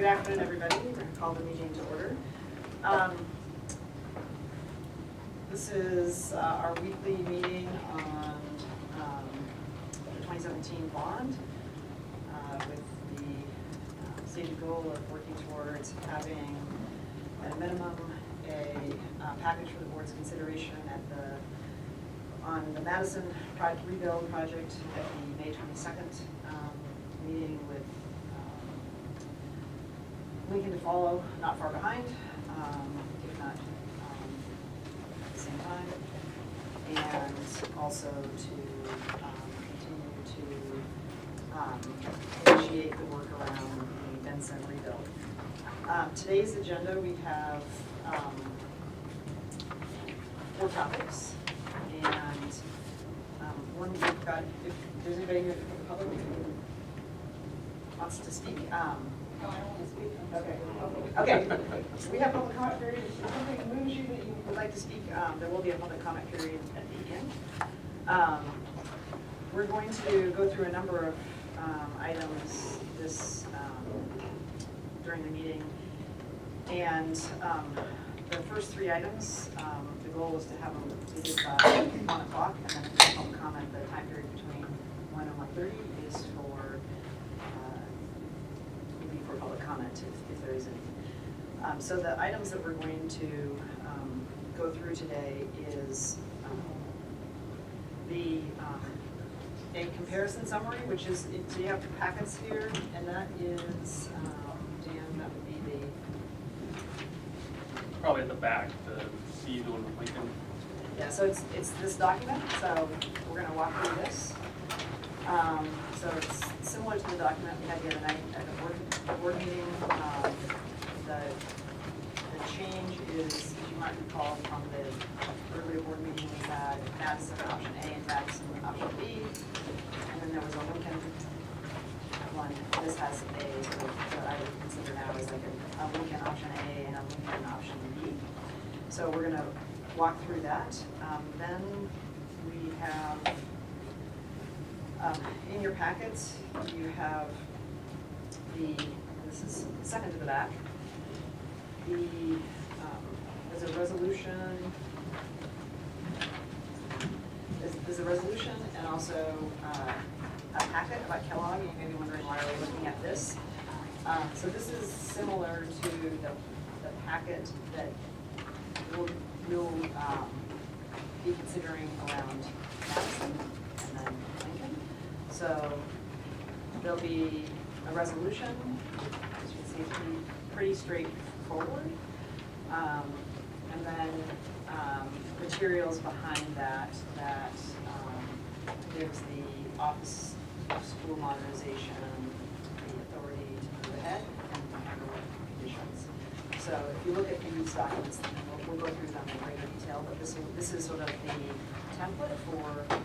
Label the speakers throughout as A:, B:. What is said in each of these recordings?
A: Good afternoon, everybody. We're going to call the meeting to order. This is our weekly meeting on the 2017 bond with the stated goal of working towards having, at a minimum, a package for the board's consideration on the Madison rebuild project at the May 22nd meeting with Lincoln to follow, not far behind, if not at the same time, and also to continue to initiate the work around the Benson rebuild. Today's agenda, we have 4 topics, and one we've got, if there's anybody here from the public who wants to speak. No, I don't want to speak. Okay. We have public comment period. If something moves you that you would like to speak, there will be a public comment period at the end. We're going to go through a number of items during the meeting, and the first 3 items, the goal is to have them completed by 1 o'clock, and then for public comment, the time period between 1 and 1:30 is for public comment if there is any. So the items that we're going to go through today is a comparison summary, which is, so you have the packets here, and that is, Dan, that would be
B: probably at the back, the C, the one with Lincoln.
A: Yeah, so it's this document, so we're going to walk through this. So it's similar to the document we had the other night at the board meeting. The change is, as you might recall from the earlier board meeting, we had Madison option A and Madison option B, and then there was a Lincoln one. This has what I would consider now as like a Lincoln option A and a Lincoln option B. So we're going to walk through that. Then we have, in your packets, you have this is second to the back, there's a resolution, there's a resolution and also a packet about Kellogg. You may be wondering why are we looking at this. So this is similar to the packet that we'll be considering around Madison and then Lincoln. So there'll be a resolution, as you can see, it's pretty straightforward. And then materials behind that gives the Office of School Modernization the authority to move ahead and handle conditions. So if you look at these documents, we'll go through them in greater detail, but this is sort of the template for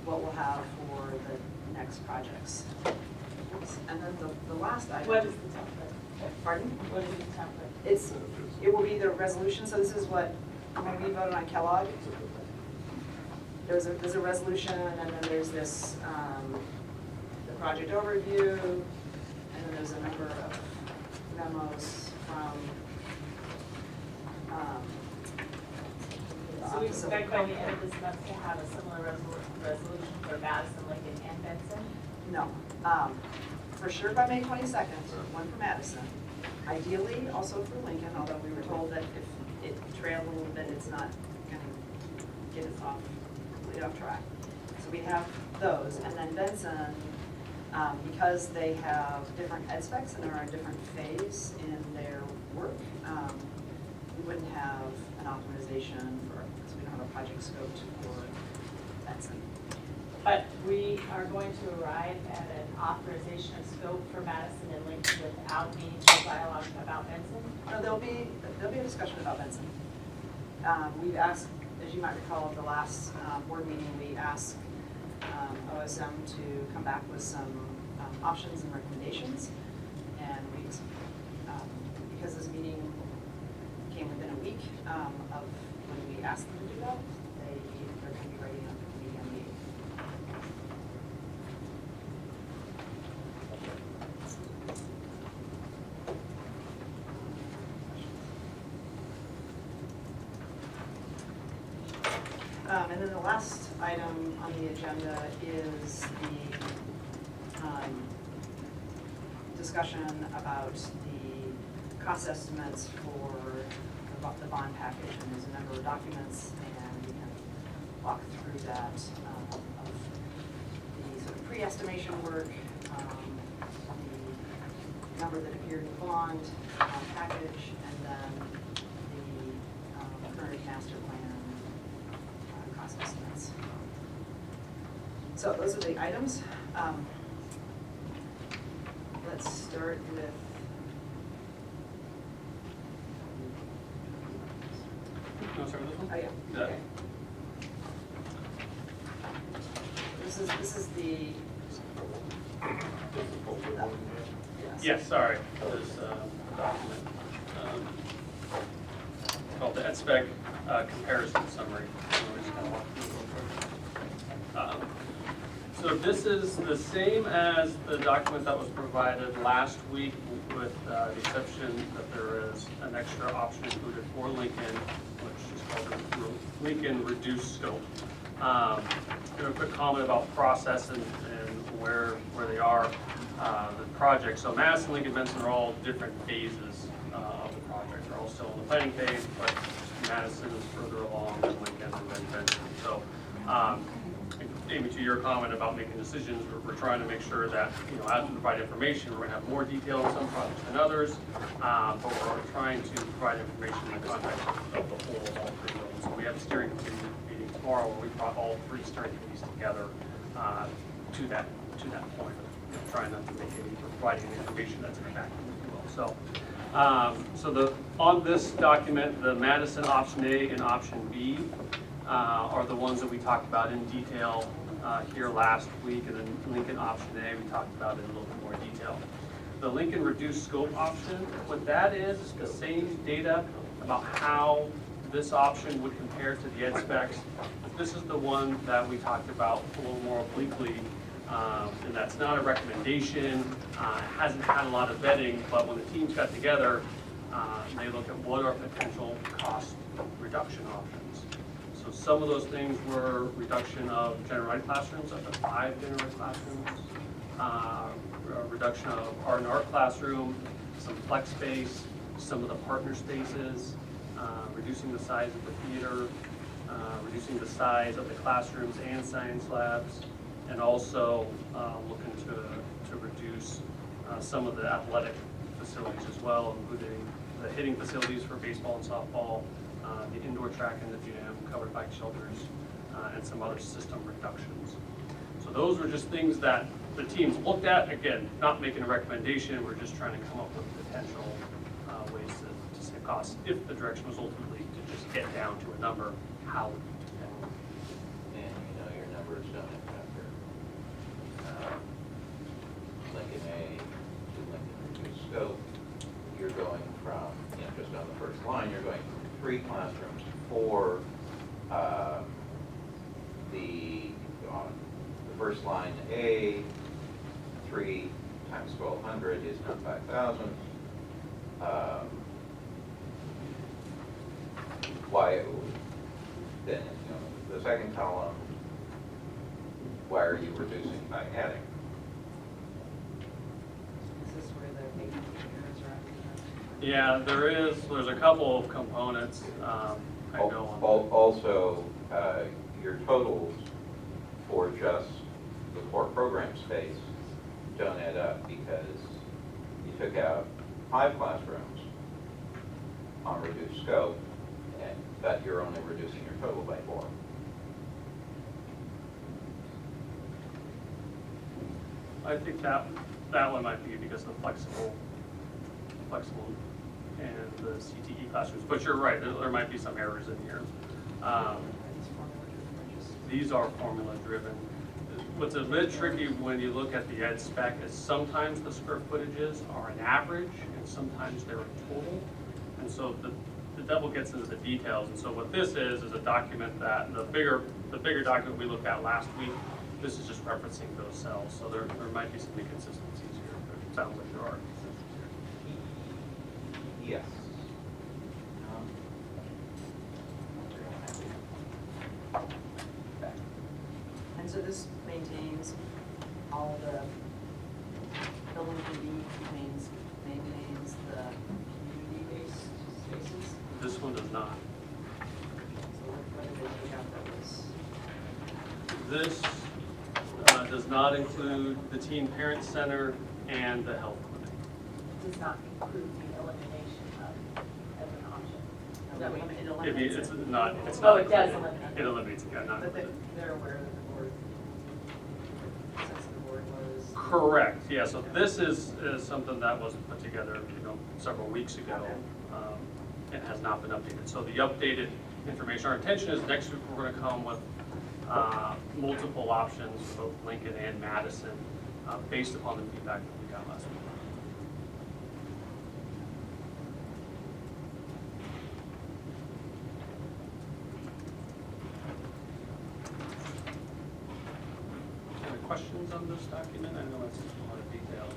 A: what we'll have for the next projects. And then the last item.
C: What is the template?
A: Pardon?
C: What is the template?
A: It will be the resolution. So this is what, when we voted on Kellogg, there's a resolution, and then there's this the project overview, and then there's a number of memos from
C: So we expect by the end of this month to have a similar resolution for Madison, Lincoln, and Benson?
A: No. For sure by May 22nd, one for Madison. Ideally, also for Lincoln, although we were told that if it trailed a little bit, it's not going to get us completely off track. So we have those. And then Benson, because they have different ed specs and they're in a different phase in their work, we wouldn't have an authorization because we don't have a project scope for Benson.
C: But we are going to arrive at an authorization of scope for Madison and Lincoln without meaningful dialogue about Benson?
A: No, there'll be a discussion about Benson. We've asked, as you might recall at the last board meeting, we asked OSM to come back with some options and recommendations. And we, because this meeting came within a week of when we asked them to do that, they're going to be ready on the weekend meeting. And then the last item on the agenda is the discussion about the cost estimates for the bond package, and there's a number of documents, and we can walk through that of the sort of pre-estimation work, the number that appeared in the bond package, and then the current master plan cost estimates. So those are the items. Let's start with
B: No, start with this one?
A: oh yeah.
B: Yeah.
A: Okay. This is the
B: Yes, sorry, this document called the EdSpec comparison summary. We're just gonna walk through it real quick. So this is the same as the document that was provided last week, with the exception that there is an extra option included for Lincoln, which is called the Lincoln Reduced Scope. Give a quick comment about process and where they are, the project. So Madison, Lincoln, Benson are all different phases of the project. They're all still in the planning phase, but Madison is further along than Lincoln and then Benson. So, Amy, to your comment about making decisions, we're trying to make sure that, as we provide information, we're going to have more detail on some projects than others, but we're trying to provide information in the context of the whole of all three of them. So we have a steering committee meeting tomorrow where we brought all three steering committees together to that point of trying not to make any, providing information that's in a vacuum, if you will. So on this document, the Madison option A and option B are the ones that we talked about in detail here last week, and then Lincoln option A we talked about in a little bit more detail. The Lincoln reduced scope option, what that is the same data about how this option would compare to the ed specs. This is the one that we talked about a little more obliquely, and that's not a recommendation, hasn't had a lot of vetting, but when the teams got together, they look at what are potential cost reduction options. So some of those things were reduction of general ed classrooms, up to 5 general ed classrooms, reduction of art and art classroom, some flex space, some of the partner spaces, reducing the size of the theater, reducing the size of the classrooms and science labs, and also looking to reduce some of the athletic facilities as well, including the hitting facilities for baseball and softball, the indoor track in the gym, covered bike shelters, and some other system reductions. So those were just things that the teams looked at. Again, not making a recommendation, we're just trying to come up with potential ways to save costs. If the direction was ultimately to just get down to a number, how would we do that?
D: And your numbers don't have Lincoln A to Lincoln reduced scope. You're going from, just on the first line, you're going from 3 classrooms for the first line A, 3 times 1,200 is not 5,000. Why, then, the second column, why are you reducing by adding?
A: Is this where the big errors are?
B: Yeah, there's a couple of components I know on.
D: Also, your totals for just the core program space don't add up because you took out 5 classrooms on reduced scope, but you're only reducing your total by 4.
B: I think that one might be because of the flexible and the CTE classrooms. But you're right, there might be some errors in here. These are formula driven. What's a bit tricky when you look at the ed spec is sometimes the square footages are an average and sometimes they're a total. And so the devil gets into the details. And so what this is a document that the bigger document we looked at last week, this is just referencing those cells. So there might be some inconsistencies here, but it sounds like there are.
D: Yes.
A: And so this maintains all the building maintains the community-based spaces.
B: This one does not.
A: So what did they take out that was?
B: This does not include the teen parent center and the health clinic.
C: Does not include the elimination of as an option. Is that what you mean?
A: It
B: It's
A: eliminates it.
B: not, it's
C: Oh,
B: not.
C: it does
B: included.
C: eliminate.
B: It eliminates, yeah, not
A: But
B: included.
A: they're aware that the board, since the board was.
B: Correct, yeah, so this is something that was put together, several weeks ago,
A: Okay.
B: and has not been updated. So the updated information, our intention is next week we're gonna come with multiple options for both Lincoln and Madison, based upon the feedback that we got last week. Any questions on this document? I know it's a lot of detail.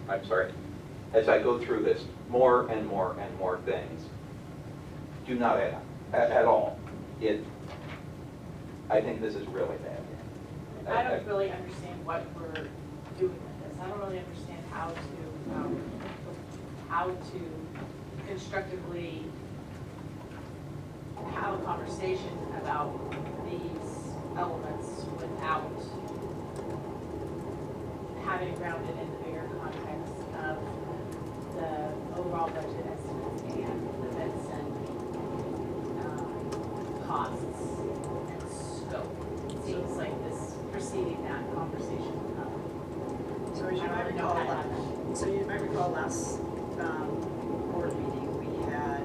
D: I'm sorry, as I go through this, more and more and more things do not add up at all. I think this is really bad.
C: I don't really understand what we're doing with this. I don't really understand how to constructively have a conversation about these elements without having it grounded in the bigger context of the overall budget estimates and the Benson costs and scope. It seems like this preceding that conversation.
A: So as you
C: I
A: might
C: don't know
A: recall,
C: how to have
A: so you might recall last board meeting, we had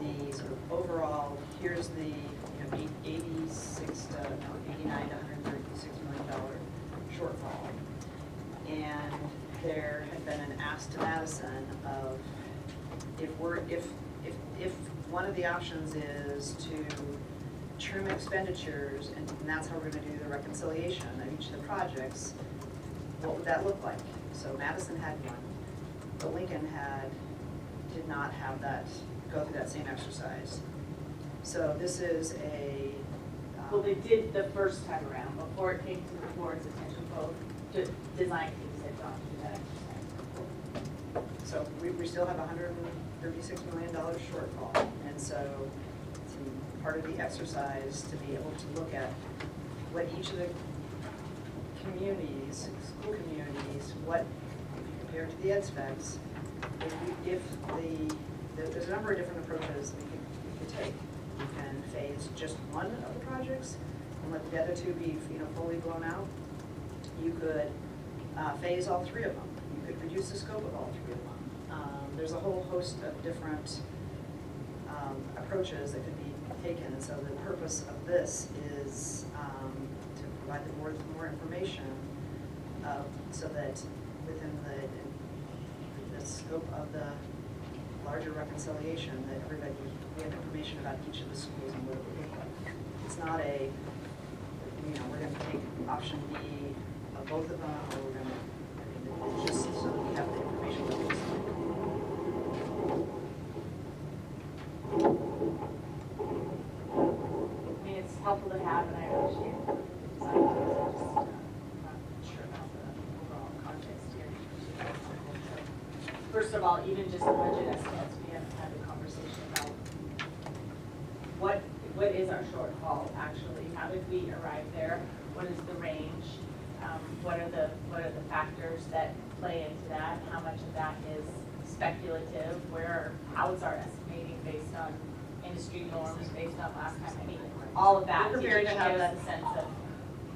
A: the sort of overall, here's the 89 to $136 million shortfall. And there had been an ask to Madison of if one of the options is to trim expenditures, and that's how we're gonna do the reconciliation of each of the projects, what would that look like? So Madison had one, but Lincoln did not have that, go through that same exercise. So this is a.
C: Well, they did the first time around, before it came to the board's attention, both design teams had gone through that exercise.
A: So we still have $136 million shortfall, and so it's part of the exercise to be able to look at what each of the communities, school communities, what, if you compare it to the ed specs, there's a number of different approaches we could take. You can phase just one of the projects and let the other two be, fully blown out. You could phase all three of them. You could reduce the scope of all three of them. There's a whole host of different approaches that could be taken, and so the purpose of this is to provide the board with more information so that within the scope of the larger reconciliation, that we have information about each of the schools and what it would look like. It's not we're going to take option B of both of them, or we're going to, it's just so that we have the information that looks like.
C: I mean, it's helpful to have, and I appreciate the design teams. I'm just not sure about the overall context here. So, first of all, even just the budget estimates, we haven't had a conversation about what is our shortfall actually? How did we arrive there? What is the range? What are the factors that play into that? How much of that is speculative? How is our estimating based on industry norms, based on last time? I mean, all of that to
A: We're prepared
C: give
A: to have
C: us a sense of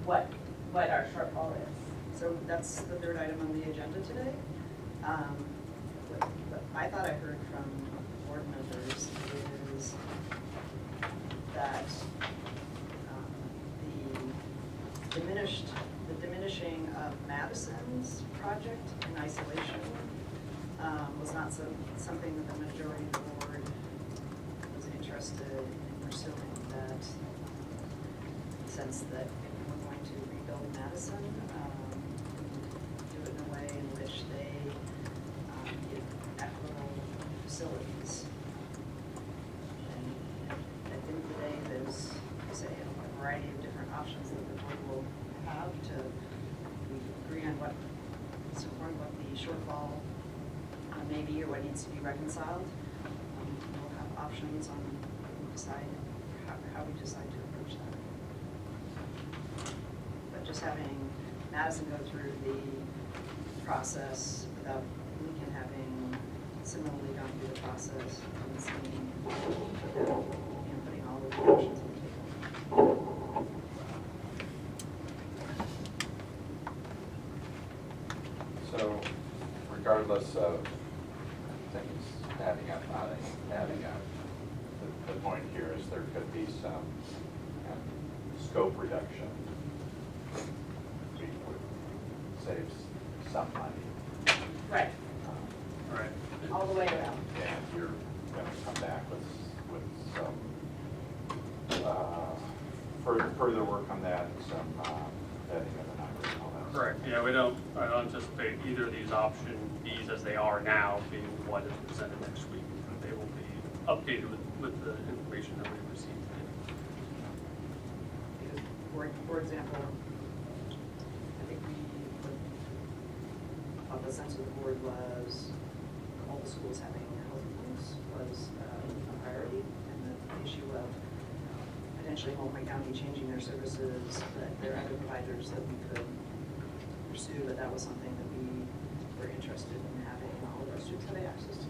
C: what our shortfall is.
A: So that's the third item on the agenda today. What I thought I heard from board members is that the diminishing of Madison's project in isolation was not something that the majority of the board was interested in pursuing. That sense that if we're going to rebuild Madison, do it in a way in which they give equitable facilities. And at the end of the day, there's all maybe or what needs to be reconciled. We'll have options on how we decide to approach that. But just having Madison go through the process without Lincoln having similarly gone through the process and seeing, putting all of the options on the table.
E: So regardless of things adding up, not adding up, the point here is there could be some scope reduction. We would save some money.
C: Right,
B: Right.
C: all the way around.
E: And you're gonna come back with some further work on that and some vetting of the numbers and all that.
B: Correct, yeah, I don't anticipate either of these option Bs as they are now being what is presented next week. They will be updated with the information that we received today.
A: Because, for example, I think the sense of the board was all the schools having health plans was a priority, and the issue of potentially Multnomah County changing their services, that there are other providers that we could pursue, but that was something that we were interested in having all of our students having access to.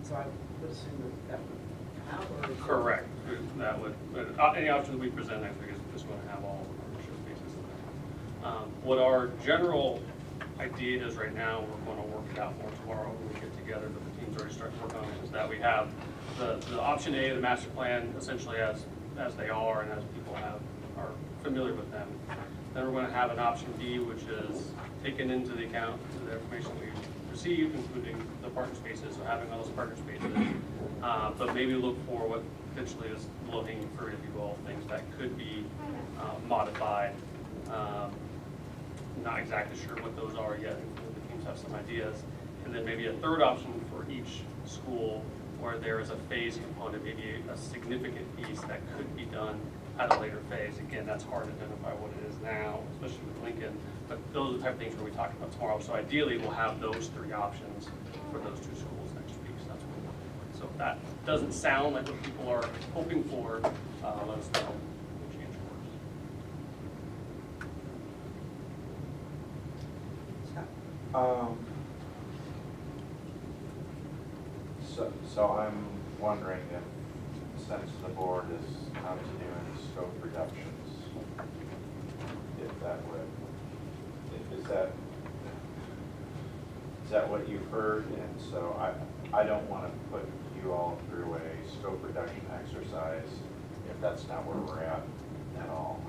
A: So I would assume that would come out, or?
B: Correct, that would, any options we present, I think is just going to have all of our issue bases in there. What our general idea is right now, we're going to work it out more tomorrow when we get together, but the team's already started working on it, is that we have the option A, the master plan, essentially as they are and as people are familiar with them. Then we're going to have an option B, which is taken into the account the information we received, including the partner spaces, so having all those partner spaces. But maybe look for what potentially is low-hanging fruit, if you will, things that could be modified. Not exactly sure what those are yet. The teams have some ideas. And then maybe a third option for each school where there is a phase component, maybe a significant piece that could be done at a later phase. Again, that's hard to identify what it is now, especially with Lincoln, but those are the type of things we'll be talking about tomorrow. So ideally, we'll have those three options for those two schools next week. So that's what we're working with. So if that doesn't sound like what people are hoping for, let us know. We'll change course.
E: So I'm wondering if the sense of the board is not to do any scope reductions, if that would, is that what you've heard? And so I don't want to put you all through a scope reduction exercise if that's not where we're at all.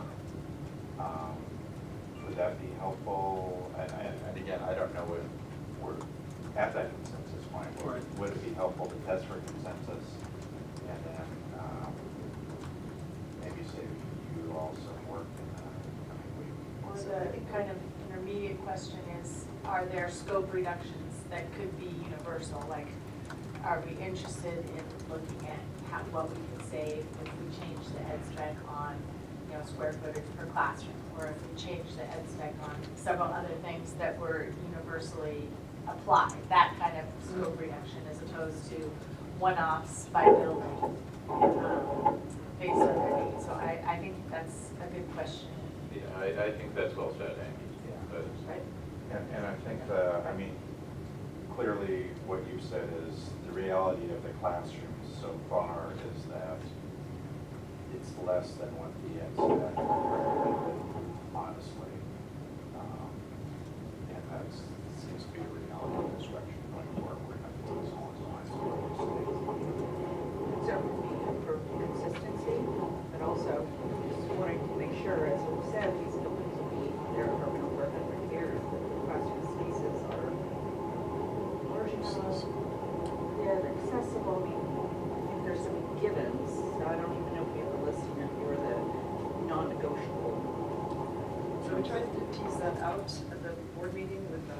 E: Would that be helpful? And again, I don't know if we're at that consensus point.
B: Right.
E: Would it be helpful to test for consensus and then maybe save you all some work in the coming week?
C: Or the kind of intermediate question is, are there scope reductions that could be universal? Like, are we interested in looking at what we could save if we change the ed spec on, square footage per classroom? Or if we change the ed spec on several other things that were universally applied, that kind of scope reduction as opposed to one-offs by building based on their needs. So I think that's a good question.
D: Yeah, I think that's well said, Amy.
E: Yeah.
C: Right?
E: And I think clearly what you said is the reality of the classrooms so far is that it's less than what the ed spec recommended, honestly. And that seems to be a reality of instruction going forward. We're going to focus on those lines.
F: So for consistency, but also just wanting to make sure, as we've said, these buildings will be there for over 100 years. The classroom spaces are large enough, they're accessible. I mean, I think there's some givens. So I don't even know if we have a listing of for the non-negotiable.
A: So we tried to tease that out at the board meeting with the,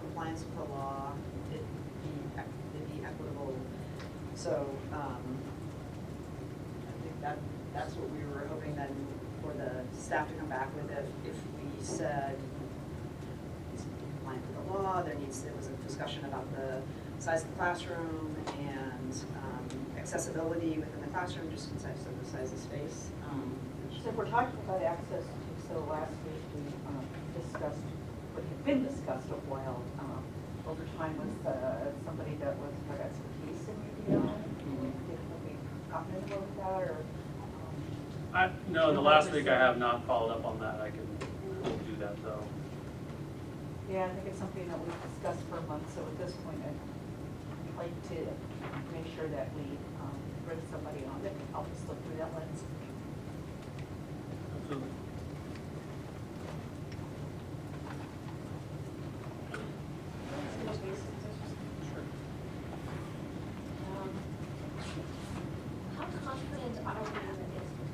A: compliance with the law, it be equitable. So, I think that's what we were hoping then for the staff to come back with if we said it's there was a discussion about the size of the classroom and accessibility within the classroom, just in size of the size of space.
F: So if we're talking about access, so last week we discussed, what had been discussed a while over time was somebody that was had expertise in UDI. Did we comment about that or?
B: No, the last week I have not followed up on that. I can do that though.
F: Yeah, I think it's something that we've discussed for months, so at this point, I'd like to make sure that we bring somebody on that can help us look through that lens.
B: Absolutely. Sure.
G: How confident are we in the distance?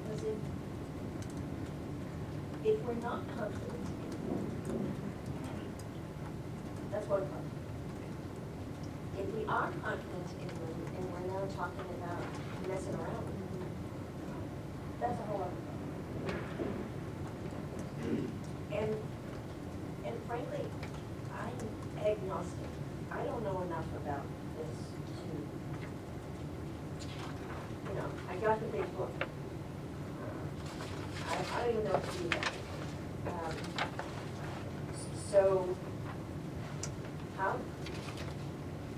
G: Because if we're not confident, that's one part. If we are confident in them and we're now talking about messing around with them, that's a whole other thing. And frankly, I'm agnostic. I don't know enough about this to, I got the big book. I don't even know what to do that. So, how,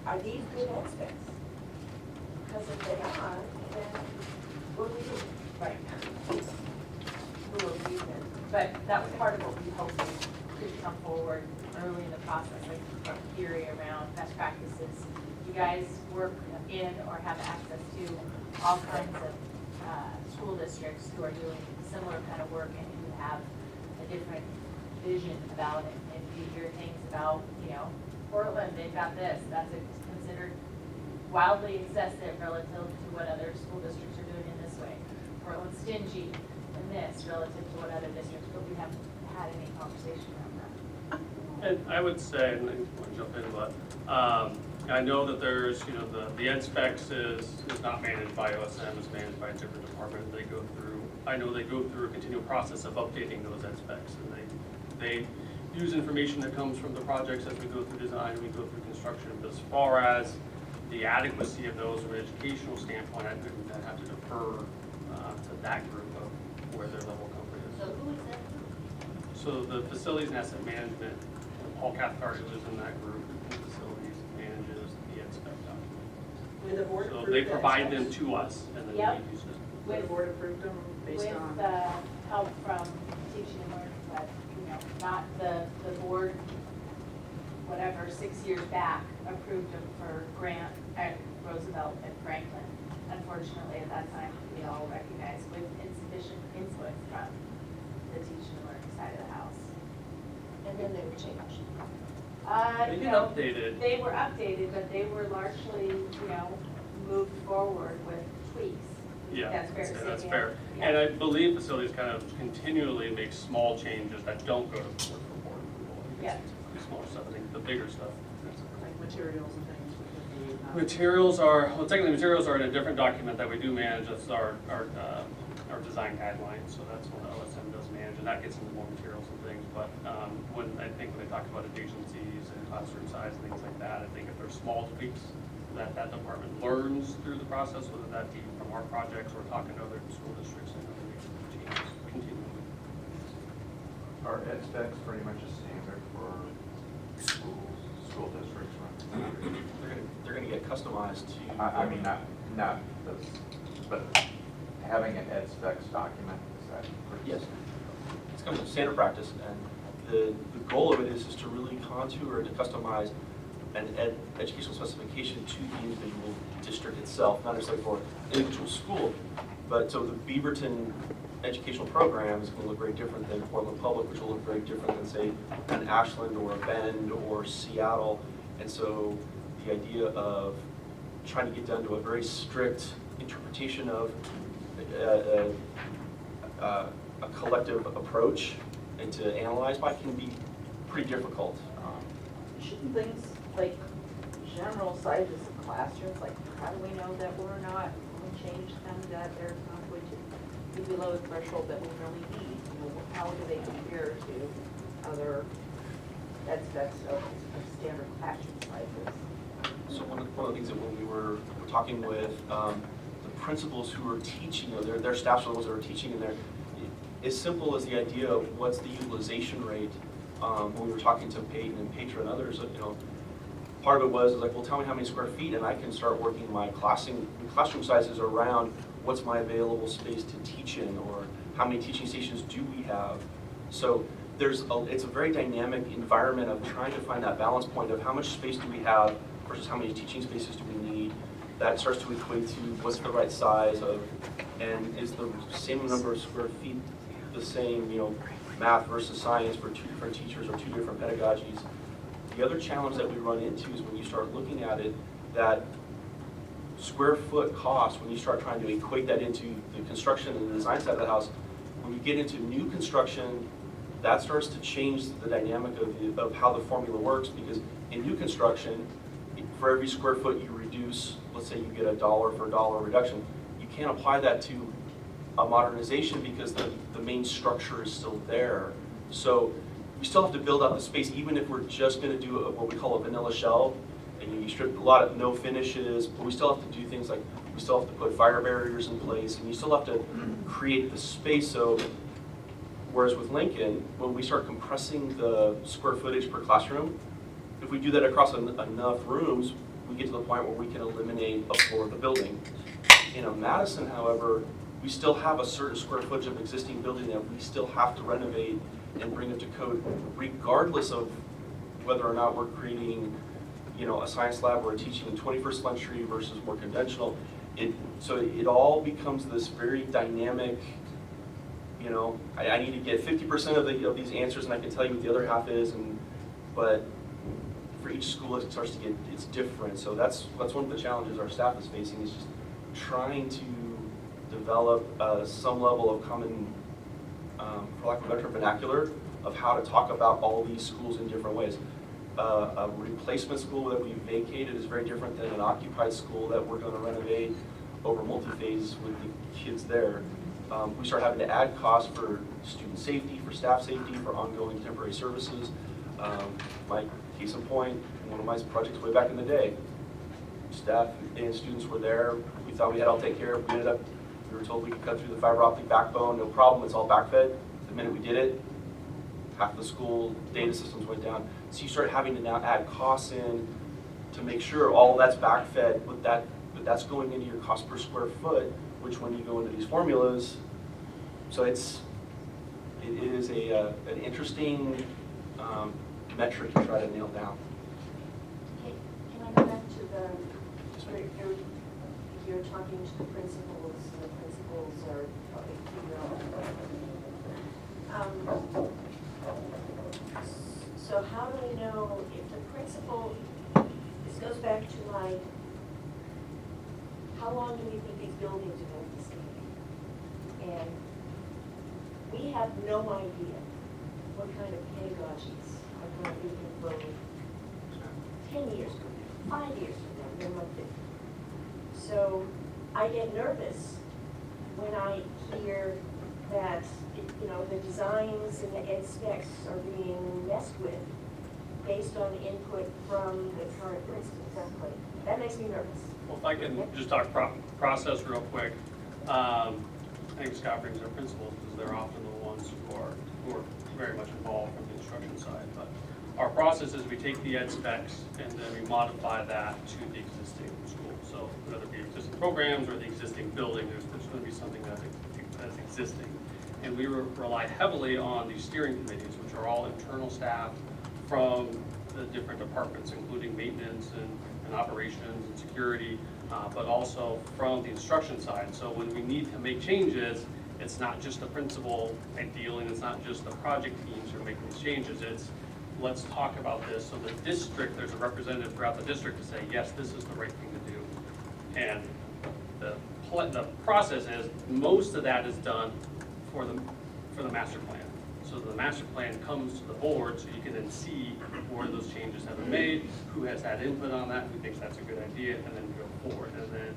G: are these good aspects? Because if they are, then what do we do?
C: Right.
G: Who are we then?
C: But that was part of what we hoped could come forward early in the process, like from theory around best practices. You guys work in or have access to all kinds of school districts who are doing similar kind of work and who have a different vision about it. If you hear things about, Portland, they've got this, that's considered wildly excessive relative to what other school districts are doing in this way. Portland's stingy in this relative to what other districts, but we haven't had any conversation around that.
B: And I would say, and I want to jump in, but I know that there's, the ed specs is not managed by OSM, it's managed by a different department. I know they go through a continual process of updating those ed specs, and they use information that comes from the projects as we go through design, we go through construction. But as far as the adequacy of those from an educational standpoint, I think I have to defer to that group of where their level of comfort is.
G: So who is that?
B: So the facilities and asset management, Paul Cathcart, who is in that group, the facilities manages the ed spec document.
A: With the board
B: So
A: approved
B: they
A: that
B: provide
A: specs?
B: them to us, and then
C: Yep.
B: we use it.
A: The board approved them based
C: With
A: on?
C: help from teaching and learning, but, not the board, whatever, 6 years back, approved them for Grant at Roosevelt and Franklin. Unfortunately, at that time, we all recognized with insufficient input from the teaching and learning side of the house.
G: And then they were changed.
B: They get updated.
C: They were updated, but they were largely, moved forward with tweaks.
B: Yeah,
C: That's fair to say,
B: that's
C: yeah.
B: fair.
C: Yeah.
B: And I believe facilities kind of continually make small changes that don't go to board for board approval.
C: Yeah.
B: The smaller stuff, I think the bigger stuff.
A: Like materials and things would be.
B: Technically materials are in a different document that we do manage. That's our design guidelines. So that's what OSM does manage, and that gets into more materials and things. But when they talk about adjacencies and classroom size and things like that, I think if there's small tweaks that department learns through the process, whether that be from our projects or talking to other school districts, and other changes continually.
E: Are ed specs pretty much a standard for school districts?
H: They're gonna get customized to.
E: I mean, not this, but having an ed specs document, is that pretty?
H: Yes, it's kind of standard practice, and the goal of it is to really contour, to customize an educational specification to the individual district itself, not necessarily for an individual school. But so the Beaverton educational program is going to look very different than Portland Public, which will look very different than, say, an Ashland or a Bend or Seattle. And so the idea of trying to get down to a very strict interpretation of a collective approach and to analyze by can be pretty difficult.
F: Shouldn't things like general sizes of classrooms, like how do we know that we're not going to change them, that they're not going to be below the threshold that we really need? How do they compare to other, that's a standard classroom sizes.
H: So one of the things that when we were talking with the principals who are teaching, their staff levels that are teaching in there, as simple as the idea of what's the utilization rate. When we were talking to Peyton and Petra and others, part of it was like, well, tell me how many square feet, and I can start working my classroom sizes around what's my available space to teach in, or how many teaching stations do we have. So it's a very dynamic environment of trying to find that balance point of how much space do we have versus how many teaching spaces do we need. That starts to equate to what's the right size of, and is the same number of square feet the same, math versus science for two different teachers or two different pedagogies. The other challenge that we run into is when you start looking at it, that square foot cost, when you start trying to equate that into the construction and the design side of the house, when you get into new construction, that starts to change the dynamic of how the formula works, because in new construction, for every square foot you reduce, let's say you get $1 for $1 reduction, you can't apply that to a modernization because the main structure is still there. So we still have to build out the space, even if we're just going to do what we call a vanilla shell, and you strip a lot of no finishes, but we still have to do things like, we still have to put fire barriers in place, and you still have to create the space. So whereas with Lincoln, when we start compressing the square footage per classroom, if we do that across enough rooms, we get to the point where we can eliminate a floor of the building. In a Madison, however, we still have a certain square footage of existing building that we still have to renovate and bring up to code, regardless of whether or not we're creating, a science lab or teaching in 21st century versus more conventional. So it all becomes this very dynamic, I need to get 50% of these answers, and I can tell you what the other half is, but for each school it starts to get, it's different. So that's one of the challenges our staff is facing, is just trying to develop some level of common, for lack of a better vernacular, of how to talk about all these schools in different ways. A replacement school that we vacated is very different than an occupied school that we're going to renovate over multi-phase with the kids there. We start having to add costs for student safety, for staff safety, for ongoing temporary services. My case in point, one of my projects way back in the day, staff and students were there. We thought we had all taken care of. We were told we could cut through the fiber optic backbone, no problem, it's all backfed. The minute we did it, half the school data systems went down. So you start having to now add costs in to make sure all that's backfed, but that's going into your cost per square foot, which when you go into these formulas, so it is an interesting metric to try to nail down.
G: Okay, can I go back to you're talking to the principals are probably so how do we know if the principal, this goes back to how long do we think these buildings are going to stay? And we have no idea what kind of pedagogies are going to be in Berlin 10 years from now, 5 years from now, there might be. So I get nervous when I hear that, the designs and the ed specs are being messed with based on input from the current principals. That makes me nervous.
B: Well, if I can just talk process real quick. I think Scott brings up principals because they're often the ones who are very much involved from the instruction side. But our process is we take the ed specs and then we modify that to the existing school. So whether it be existing programs or the existing building, there's going to be something that's existing. And we rely heavily on these steering committees, which are all internal staff from the different departments, including maintenance and operations and security, but also from the instruction side. So when we need to make changes, it's not just the principal ideally, and it's not just the project teams who are making these changes. It's let's talk about this. So the district, there's a representative throughout the district to say, yes, this is the right thing to do. And the process is most of that is done for the master plan. So the master plan comes to the board so you can then see where those changes have been made, who has had input on that, who thinks that's a good idea, and then go forward. And then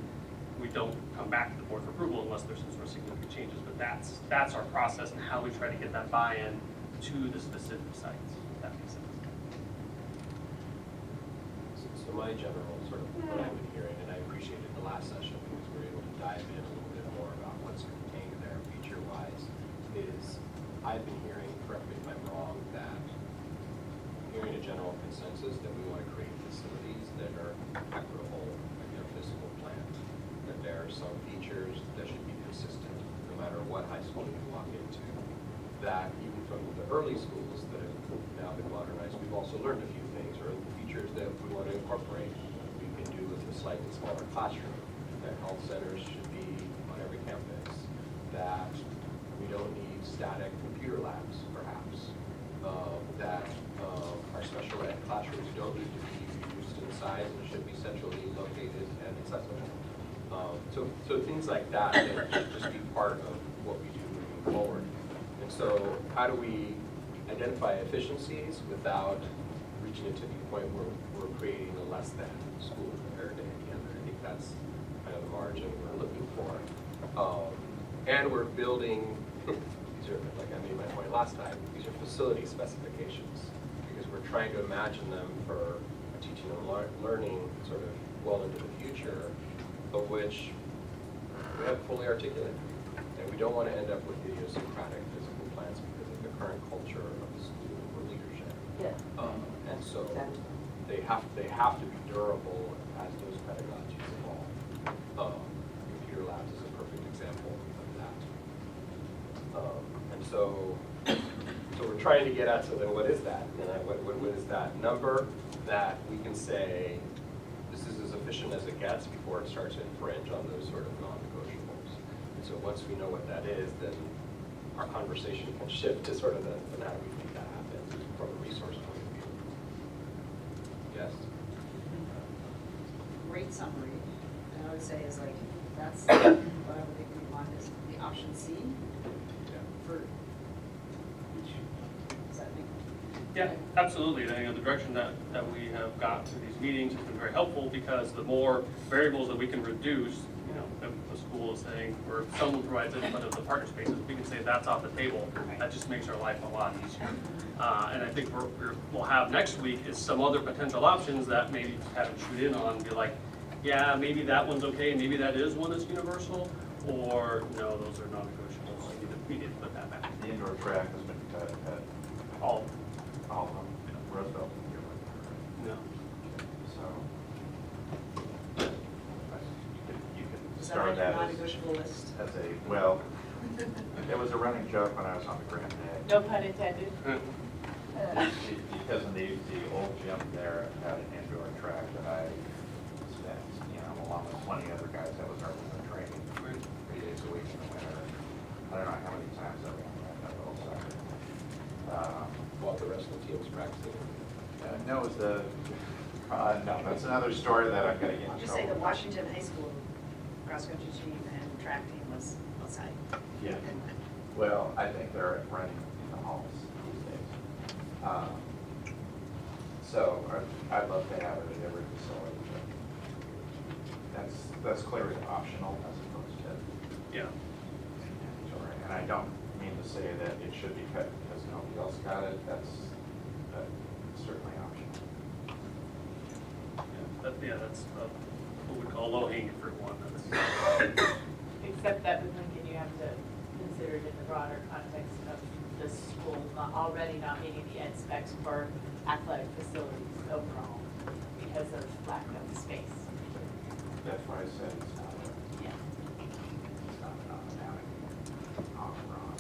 B: we don't come back to the board for approval unless there's some sort of significant changes. But that's our process and how we try to get that buy-in to the specific sites, if that makes sense.
I: So my general sort of what I've been hearing, and I appreciated the last session because we were able to dive in a little bit more about what's contained there feature-wise, is I've been hearing, correct me if I'm wrong, that I'm hearing a general consensus that we want to create facilities that are equitable in their physical plan, that there are some features that should be consistent no matter what high school you walk into, that even from the early schools that have now been modernized, we've also learned a few things, or features that we want to incorporate. We can do with a slightly smaller classroom, that health centers should be on every campus, that we don't need static computer labs, perhaps, that our special ed classrooms don't need to be reduced in size and should be centrally located and accessible. So things like that should just be part of what we do moving forward. And so how do we identify efficiencies without reaching a tipping point where we're creating a less than school compared to any other? I think that's kind of the margin we're looking for. And we're building, these are, like I made my point last time, these are facility specifications because we're trying to imagine them for teaching and learning sort of well into the future, of which we have fully articulated. And we don't want to end up with idiosyncratic physical plans because of the current culture of the school or leadership.
G: Yeah.
I: And so they have to be durable as those pedagogies evolve. Computer labs is a perfect example of that. And so we're trying to get at, so then what is that? And what is that number that we can say, this is as efficient as it gets before it starts to infringe on those sort of non-negotiables. And so once we know what that is, then our conversation can shift to sort of the how do we make that happen from a resource point of view. Yes?
A: Great summary, and I would say is like, that's what I would think we want is the option C for each. Does that make?
B: Yeah, absolutely. And you know, the direction that we have got through these meetings has been very helpful because the more variables that we can reduce, you know, if the school is saying, or if someone provides input of the partner spaces, we can say that's off the table. That just makes our life a lot easier. And I think we'll have next week is some other potential options that maybe have to shoot in on and be like, yeah, maybe that one's okay, maybe that is one that's universal, or no, those are non-negotiable, so we need to put that back.
E: The indoor track has been cut at
B: All,
E: all of them, Roosevelt.
B: no.
E: So you can
A: Is that
E: start
A: on your
E: that
A: non-negotiable list?
E: as a, well, it was a running joke when I was on the Grand Day.
C: No pun intended.
E: Because in the old gym there had an indoor track that I spent, you know, along with 20 other guys, that was our winter training, 3 days a week in the winter. I don't know how many times I ran that whole soccer.
I: While the rest of the team's practicing.
E: No, it was no, that's another story that I'm gonna get
A: I'll
E: in
A: just say the
E: trouble.
A: Washington High School cross-country team and track team was outside.
E: Yeah, well, I think they're running in the halls these days. So I'd love to have it at every facility, but that's clearly optional as opposed to
B: Yeah.
E: mandatory. And I don't mean to say that it should be cut because nobody else got it, that's certainly optional.
B: That's what we call low-hanging fruit one. That's-
C: Except that with Lincoln, you have to consider it in the broader context of the school already not meeting the ed specs for athletic facilities overall because of lack of space.
E: That's why I said it's not
C: Yeah.
E: it's not an automatic off or on.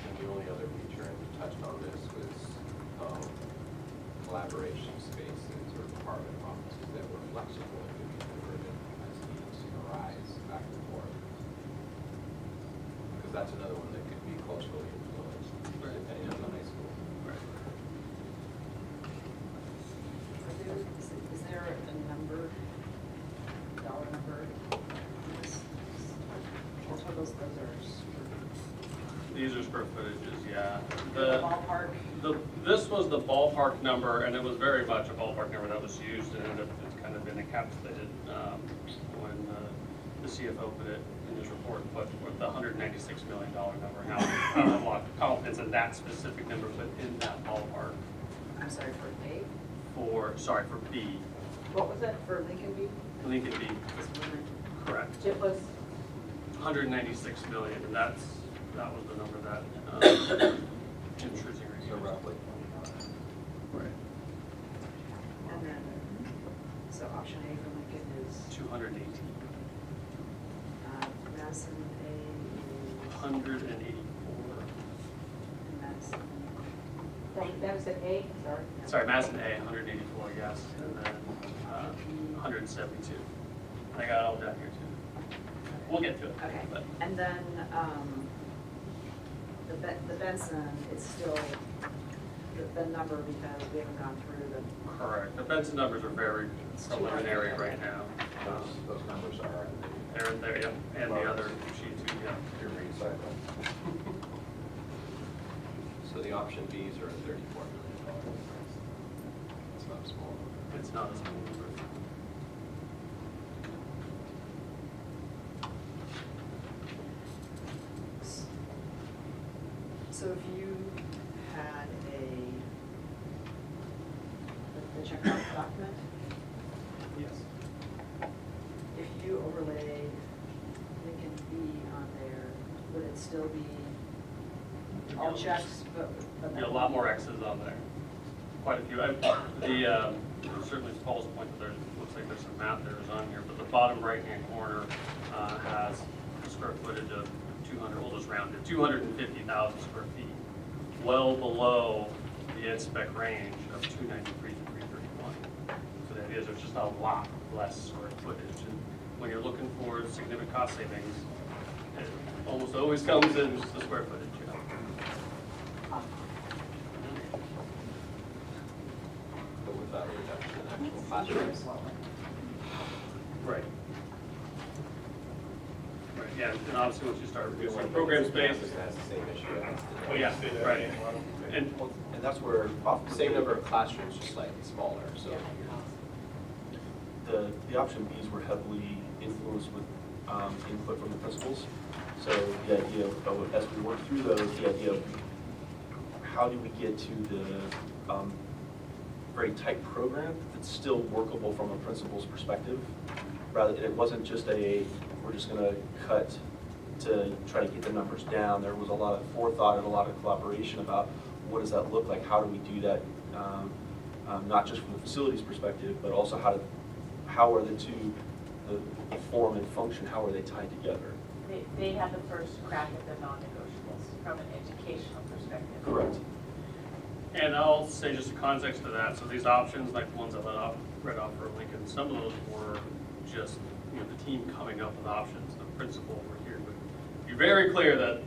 I: And the only other feature, and we touched on this, was collaboration spaces or department offices that were flexible and could be converted as needs arise back and forth. Because that's another one that could be culturally influenced, depending on the high school.
A: Is there a number, dollar number? That's what those are.
B: These are square footages, yeah.
A: The ballpark.
B: This was the ballpark number, and it was very much a ballpark number that was used, and it's kind of been encapsulated when the CFO put it in his report, but with the $196 million number, how I have a lot of confidence in that specific number, but in that ballpark.
A: I'm sorry, for A,
B: For B,
F: What was it?
A: for Lincoln B?
B: Lincoln B,
A: It's moving.
B: correct.
C: It was,
B: 196 million, and that was the number that Jim Scherzinger used.
E: So roughly.
B: Right.
A: And then, so option A for Lincoln is
B: 218.
A: Madison A is
B: 184.
A: and Madison.
C: that was at A, sorry.
B: Sorry, Madison A, 184, yes, and then 172. I got it all down here too. We'll get to it.
A: Okay,
B: But
A: and then, the Benson, it's still the number because we haven't gone through the,
B: correct. The Benson numbers are very preliminary right now.
E: Those numbers are
B: They're there, yeah, and the other sheet too, yeah.
E: your recycle.
I: So the option Bs are at $34 million. It's not small.
B: It's not a small number.
A: so if you had the checkout document,
B: Yes.
A: if you overlaid Lincoln B on there, would it still be all checks, but?
B: There'd be a lot more X's on there, quite a few. Certainly to Paul's point that there looks like there's some math errors on here, but the bottom right-hand corner has a square footage of 200, we'll just round it, 250,000 square feet, well below the ed spec range of 293 to 331. So the idea is there's just a lot less square footage, and when you're looking for significant cost savings, it almost always comes in the square footage.
I: But without a reduction in actual classrooms.
B: Right. Right, yeah, and obviously once you start reducing program space.
I: It has the same issue as the.
B: Oh, yeah, right. And
H: And that's where often.
I: Same number of classrooms, just slightly smaller, so.
H: The option Bs were heavily influenced with input from the principals. So the idea of, as we work through those, the idea of how do we get to the very tight program that's still workable from a principal's perspective? Rather, it wasn't just we're just gonna cut to try to get the numbers down. There was a lot of forethought and a lot of collaboration about what does that look like? How do we do that? Not just from the facilities perspective, but also how are the two, the form and function, how are they tied together?
C: They had the first crack at the non-negotiables from an educational perspective.
H: Correct.
B: And I'll say just a context to that, so these options, like the ones I read off for Lincoln, some of those were just, the team coming up with options. The principal over here would be very clear that,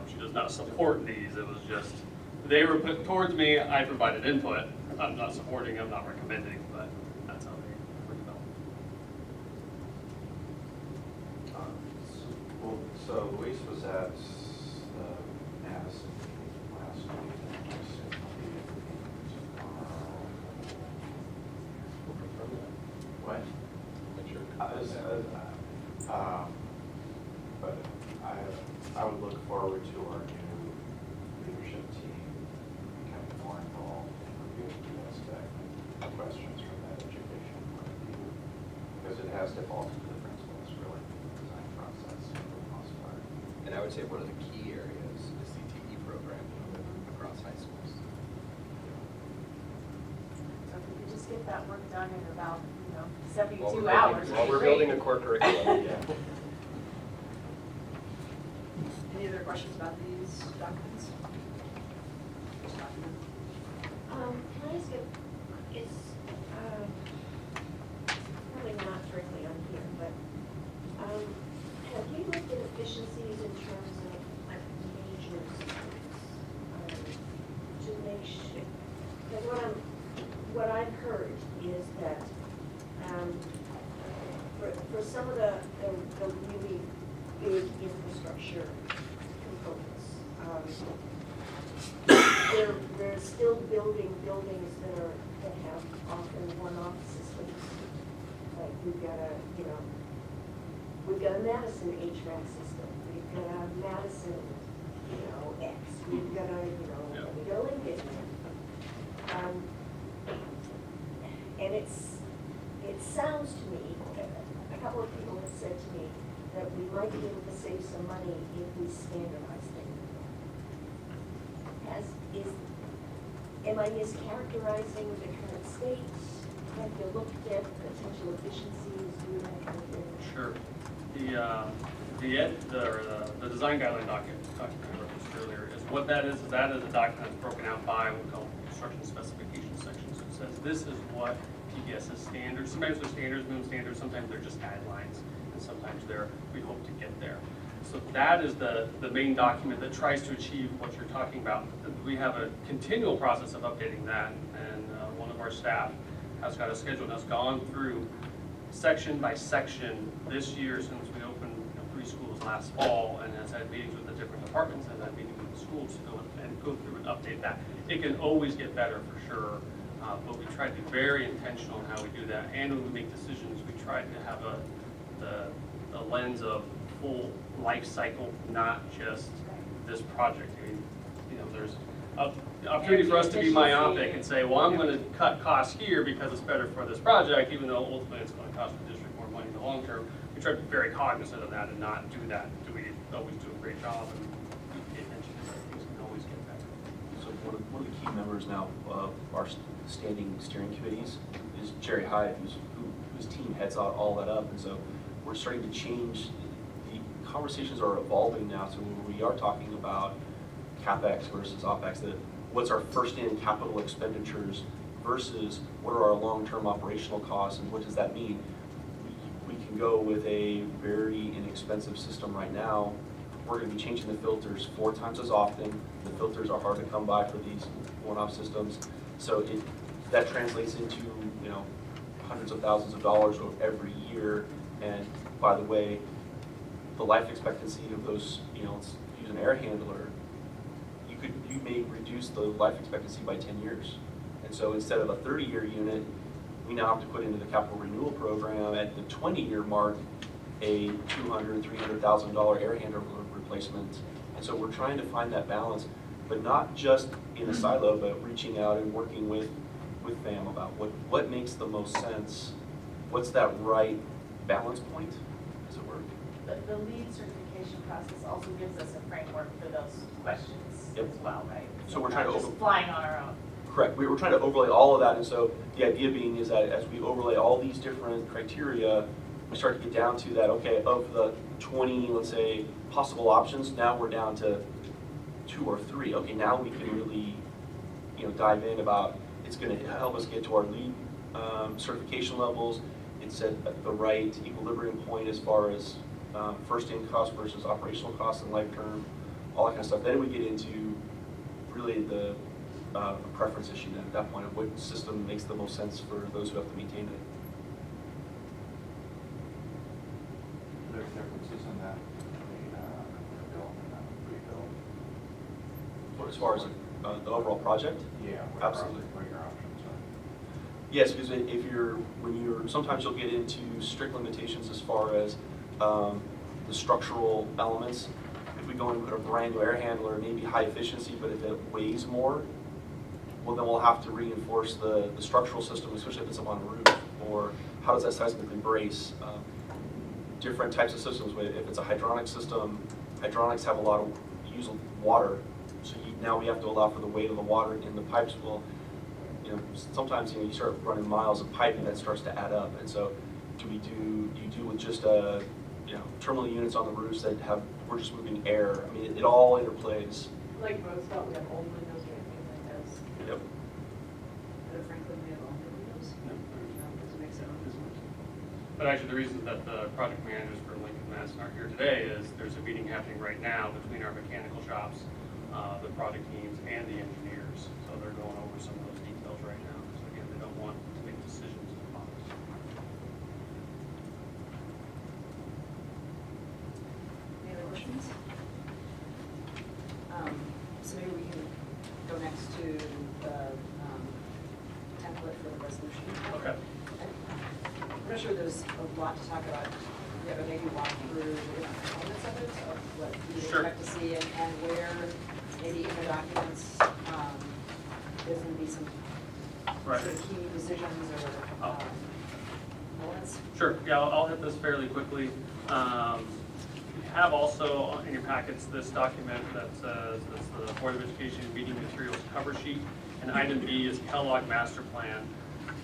B: she does not support these. It was just, they were put towards me, I provided input. I'm not supporting, I'm not recommending, but that's how they were developed.
E: Well, so Luis was at Madison last week. What?
I: Make sure.
E: But I would look forward to our new leadership team becoming more involved in reviewing the aspect questions from that education point of view. Because it has defaulted to the principals really in the design process for the most part.
I: And I would say one of the key areas is the TE program across high schools.
C: So if we could just get that work done in about,
I: While
C: 72
I: we're
C: hours.
I: building- While we're building a core curriculum.
A: Any other questions about these documents? This document?
G: Can I ask you, it's, probably not directly on here, but, have you looked at efficiencies in terms of like major systems? To make sure, because what I've heard is that, for some of the really big infrastructure components, they're still building buildings that have often one-off systems. Like we've got we've got a Madison HVAC system, we've got a Madison, X, we've got a,
B: Yeah.
G: we got a Lincoln. And it sounds to me, a couple of people have said to me that we might be able to save some money if we standardize things. Am I mischaracterizing the current state? Have you looked at potential efficiencies, do that kind of thing?
B: Sure. The design guideline document I referenced earlier is what that is a document that's broken out by what we call construction specification sections. It says this is what PPS is standards. Sometimes they're standards, minimum standards, sometimes they're just guidelines, and sometimes we hope to get there. So that is the main document that tries to achieve what you're talking about. We have a continual process of updating that, and one of our staff has got a schedule and has gone through section by section this year since we opened 3 schools last fall, and has had meetings with the different departments and had meetings with the schools to go through and update that. It can always get better for sure, but we try to be very intentional in how we do that. And when we make decisions, we try to have the lens of full life cycle, not just this project. I mean, there's an opportunity for us to be myopic and say, well, I'm going to cut costs here because it's better for this project, even though ultimately it's going to cost the district more money in the long term. We try to be very cognizant of that and not do that. Do we always do a great job and pay attention to that things can always get better.
H: So one of the key members now of our standing steering committees is Jerry Hyde, whose team heads all that up. And so we're starting to change. The conversations are evolving now, so when we are talking about CapEx versus OpEx, what's our first-in capital expenditures versus what are our long-term operational costs, and what does that mean? We can go with a very inexpensive system right now. We're going to be changing the filters 4 times as often. The filters are hard to come by for these one-off systems. So that translates into hundreds of thousands of dollars every year. And by the way, the life expectancy of those, let's use an air handler, you may reduce the life expectancy by 10 years. And so instead of a 30-year unit, we now have to put into the capital renewal program at the 20-year mark a $200,000, $300,000 air handler replacement. And so we're trying to find that balance, but not just in a silo, but reaching out and working with FAM about what makes the most sense. What's that right balance point, as it were?
C: The lead certification process also gives us a framework for those questions
H: Yep.
C: as well, right?
H: So we're trying to
C: not just flying on our own.
H: Correct. We were trying to overlay all of that, and so the idea being is that as we overlay all these different criteria, we start to get down to that, okay, of the 20, let's say, possible options, now we're down to 2 or 3. Okay, now we can really, dive in about, it's going to help us get to our lead certification levels. It's at the right equilibrium point as far as first-in cost versus operational costs and life term, all that kind of stuff. Then we get into really the preference issue then at that point of what system makes the most sense for those who have to maintain it.
E: There's differences in that between built and pre-built.
H: As far as the overall project?
E: Yeah,
H: Absolutely.
E: what your options are.
H: Yes, because sometimes you'll get into strict limitations as far as the structural elements. If we go and put a brand new air handler, it may be high efficiency, but if it weighs more, well, then we'll have to reinforce the structural system, especially if it's up on a roof, or how does that seismically brace? Different types of systems, if it's a hydronic system, hydronics have a lot of use of water, so now we have to allow for the weight of the water in the pipes. Well, sometimes you start running miles of pipe and that starts to add up, and so do you do with just terminal units on the roofs that we're just moving air? I mean, it all interplays.
F: Like Roosevelt, we have old windows, we have new windows.
H: Yep.
A: But frankly, we have all new windows. Doesn't make sense.
B: But actually, the reason that the project managers for Lincoln Madison aren't here today is there's a meeting happening right now between our mechanical shops, the project teams, and the engineers. So they're going over some of those details right now. So again, they don't want to make decisions in the box.
A: Any other questions? So maybe we can go next to the template for the resolution.
B: Okay.
A: I'm not sure there's a lot to talk about at, or maybe walk through the different components of it, so what you would
B: Sure.
A: expect to see, and where maybe in the documents, there's gonna be some
B: Right.
A: sort of key decisions or, elements.
B: Sure, yeah, I'll hit this fairly quickly. You have also in your packets this document that says, that's the Board of Education meeting materials cover sheet, and item B is Kellogg Master Plan.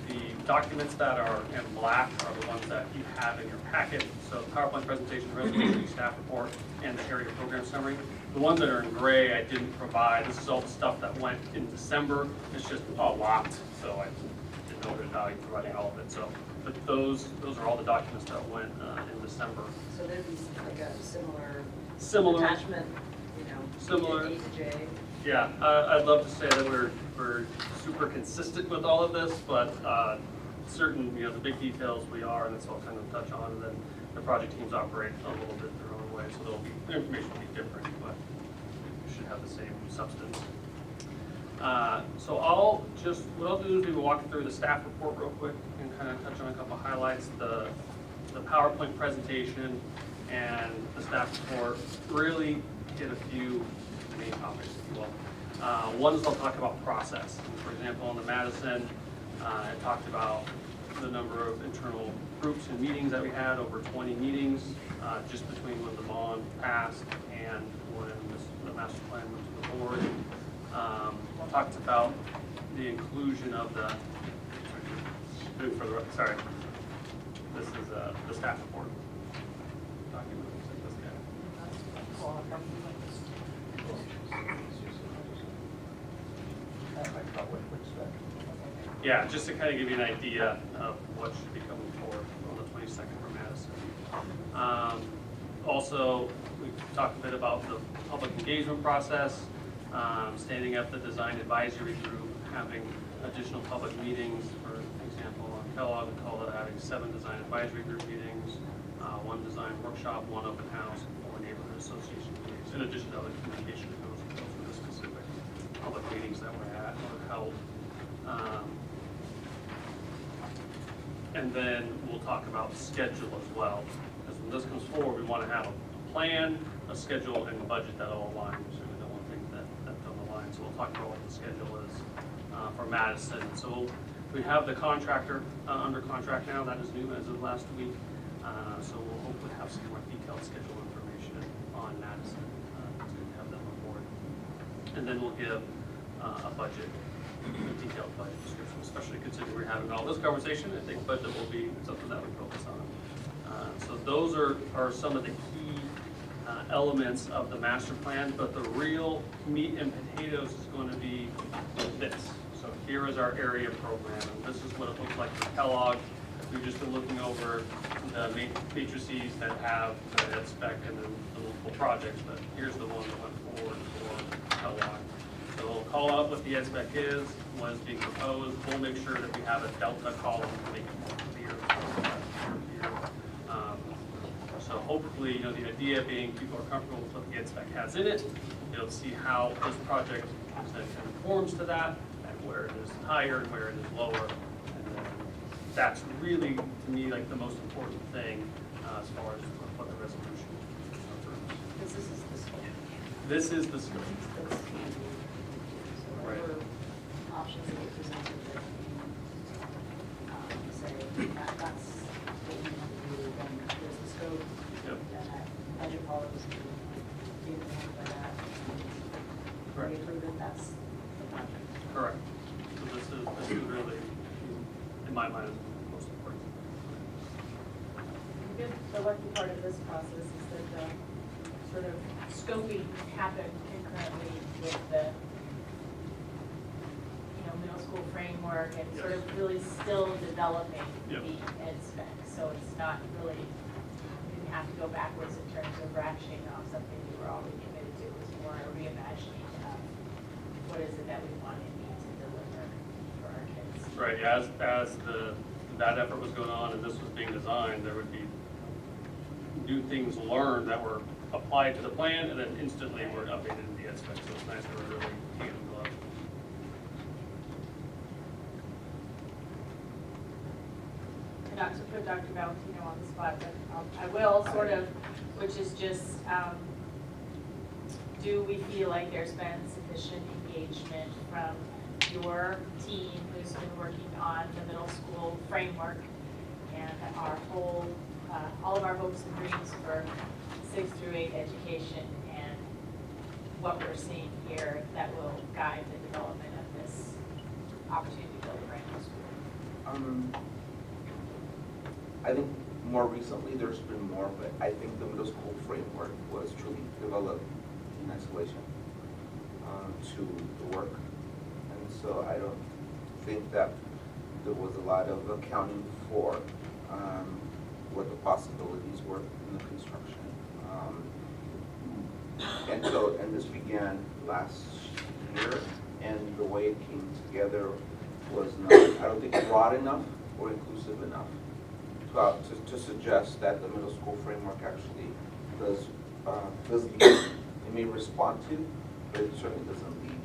B: The documents that are in black are the ones that you have in your packet, so PowerPoint presentation, resolution, staff report, and the area program summary. The ones that are in gray, I didn't provide. This is all the stuff that went in December. It's just a lot, so I didn't know the value of providing all of it. So, but those are all the documents that went in December.
A: So there'd be like a similar
B: Similar.
A: attachment, you know,
B: Similar.
A: A to J.
B: Yeah, I'd love to say that we're super consistent with all of this, but certain, the big details we are, and that's what I'll kind of touch on, and then the project teams operate a little bit their own way, so the information will be different, but we should have the same substance. So what I'll do is we will walk through the staff report real quick and kind of touch on a couple highlights, the PowerPoint presentation and the staff report, really hit a few main topics, if you will. One is I'll talk about process. For example, in the Madison, it talked about the number of internal groups and meetings that we had, over 20 meetings, just between when the bond passed and when the master plan went to the board. Talked about the inclusion of the, sorry, this is the staff report document. Looks like this guy. Yeah, just to kind of give you an idea of what should be coming forward on the 22nd from Madison. Also, we talked a bit about the public engagement process, standing up the design advisory group, having additional public meetings. For example, on Kellogg, we call it having 7 design advisory group meetings, 1 design workshop, 1 open house, 4 neighborhood association meetings, in addition to other communication that goes with the specific public meetings that were held. And then we'll talk about schedule as well, because when this comes forward, we want to have a plan, a schedule, and a budget that all align. We certainly don't want things that don't align. So we'll talk about what the schedule is for Madison. So we have the contractor under contract now. That is new as of last week. So we'll hopefully have some more detailed schedule information on Madison to have them on board. And then we'll give a budget, a detailed budget description, especially considering we're having all this conversation. I think budget will be something that we focus on. So those are some of the key elements of the master plan, but the real meat and potatoes is going to be this. So here is our area program, and this is what it looks like for Kellogg. We've just been looking over the matrices that have the ed spec and then the multiple projects, but here's the one that went forward for Kellogg. So we'll call out what the ed spec is, what is being proposed. We'll make sure that we have a delta column to make it more clear. So hopefully, the idea being people are comfortable with what the ed spec has in it. You'll see how this project conforms to that, and where it is higher and where it is lower. And then that's really, to me, like the most important thing as far as what the resolution approves.
A: This is the scope.
B: This is the scope.
A: So there
B: Right.
A: were options that were presented that, say, that's what we want to do, then there's the scope.
B: Yep.
A: And that budget follows, being informed by that.
B: Correct.
A: We approve it, that's the project.
B: Correct. So this is really, in my mind, the most important.
C: The lucky part of this process is that the sort of scoping happened concurrently with the, middle school framework and sort of really still developing
B: Yep.
C: the ed spec. So it's not really, you didn't have to go backwards in terms of ratcheting off something you were already committed to. It was more a reimagining of what is it that we want and need to deliver for our kids.
B: Right, as that effort was going on and this was being designed, there would be new things learned that were applied to the plan and then instantly were updated in the ed spec. So it's nice that we're really hand in glove.
C: And not to put Dr. Valentino on the spot, but I will sort of, which is just, do we feel like there's been sufficient engagement from your team who's been working on the middle school framework and our whole, all of our hopes and dreams for 6 through 8 education and what we're seeing here that will guide the development of this opportunity to build a brand new school?
J: I think more recently there's been more, but I think the middle school framework was truly developed in isolation to the work. And so I don't think that there was a lot of accounting for what the possibilities were in the construction. And this began last year, and the way it came together was not, I don't think, broad enough or inclusive enough to suggest that the middle school framework actually does lead. It may respond to, but it certainly doesn't lead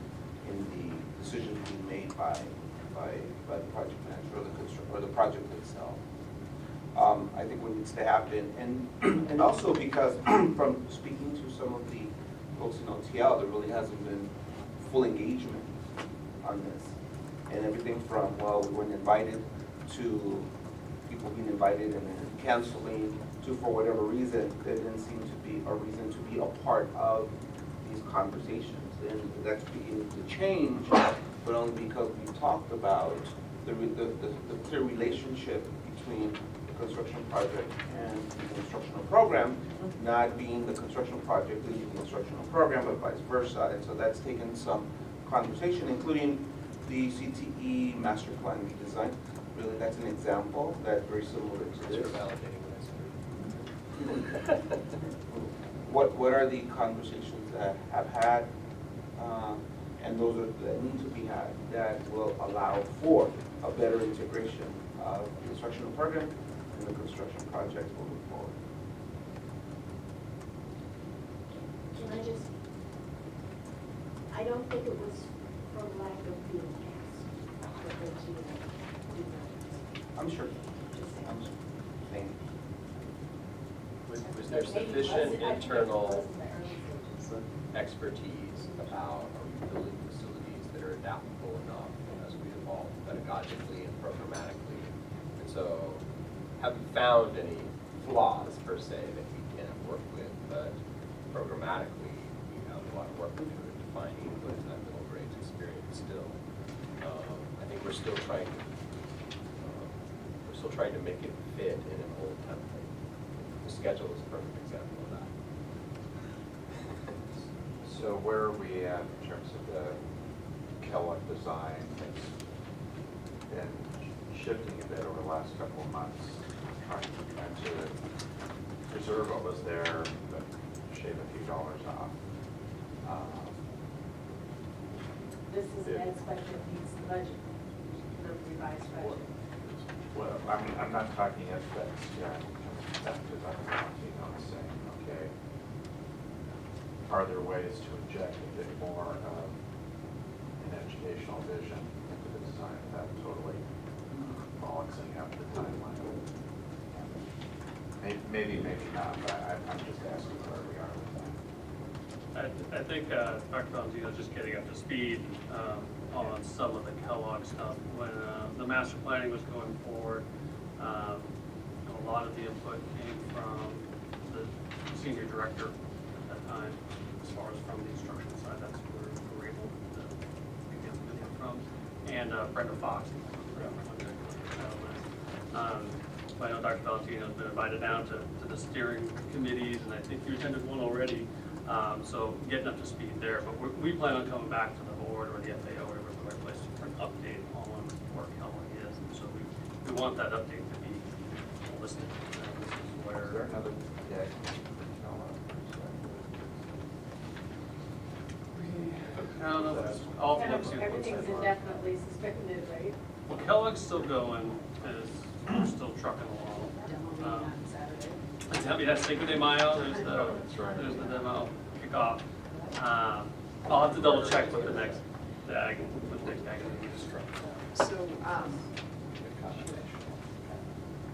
J: in the decisions being made by the project manager or the project itself. I think what needs to happen, and also because from speaking to some of the folks in OTL, there really hasn't been full engagement on this. And everything from, well, we weren't invited, to people being invited and then canceling, to for whatever reason, there didn't seem to be a reason to be a part of these conversations. And that's beginning to change, but only because we talked about the clear relationship between the construction project and the instructional program, not being the construction project leading the instructional program, but vice versa. And so that's taken some conversation, including the CTE master plan redesign. Really, that's an example that's very similar to this. What are the conversations that have had, and those that need to be had, that will allow for a better integration of the instructional program and the construction project moving forward?
G: Can I don't think it was for lack of being asked, but that you did not.
J: I'm sure.
G: Just saying.
J: I'm saying.
I: Was there
G: Maybe it
I: sufficient
G: wasn't- I think it
I: internal
G: was in the early stages.
I: expertise about are we building facilities that are adaptable enough as we evolve pedagogically and programmatically? And so, have we found any flaws per se that we can't work with, but programmatically we have a lot of work to do in defining what is that middle grades experience still. I think we're still trying to make it fit in an old template. The schedule is a perfect example of that.
E: So where are we at in terms of the Kellogg design? It's been shifting a bit over the last couple of months, trying to preserve what was there, but shave a few dollars off.
C: This is an aspect that needs the budget, the revised budget.
E: Well, I'm not talking aspects, yeah, because I'm saying, okay, are there ways to inject a bit more of an educational vision into the design of that, totally balancing out the timeline? Maybe not, but I'm just asking where we are with that.
B: I think Dr. Valentino is just getting up to speed on some of the Kellogg stuff. When the master planning was going forward, a lot of the input came from the senior director at that time, as far as from the instruction side. That's where we were able to get input from. And Brenda Fox. I know Dr. Valentino has been invited down to the steering committees, and I think you attended one already. So getting up to speed there, but we plan on coming back to the board or the FAO, whatever the right place, for an update on where Kellogg is. And so we want that update to be holistic. This is where.
E: Is there another deck?
B: I don't know if it's all
C: Kind of
B: folks.
C: everything's indefinitely suspended, right?
B: Well, Kellogg's still going, as we're still trucking along.
A: Demo meeting on Saturday.
B: Yeah, Cinco de Mayo, there's the demo kickoff. I'll have to double check with the next DAG,
A: So,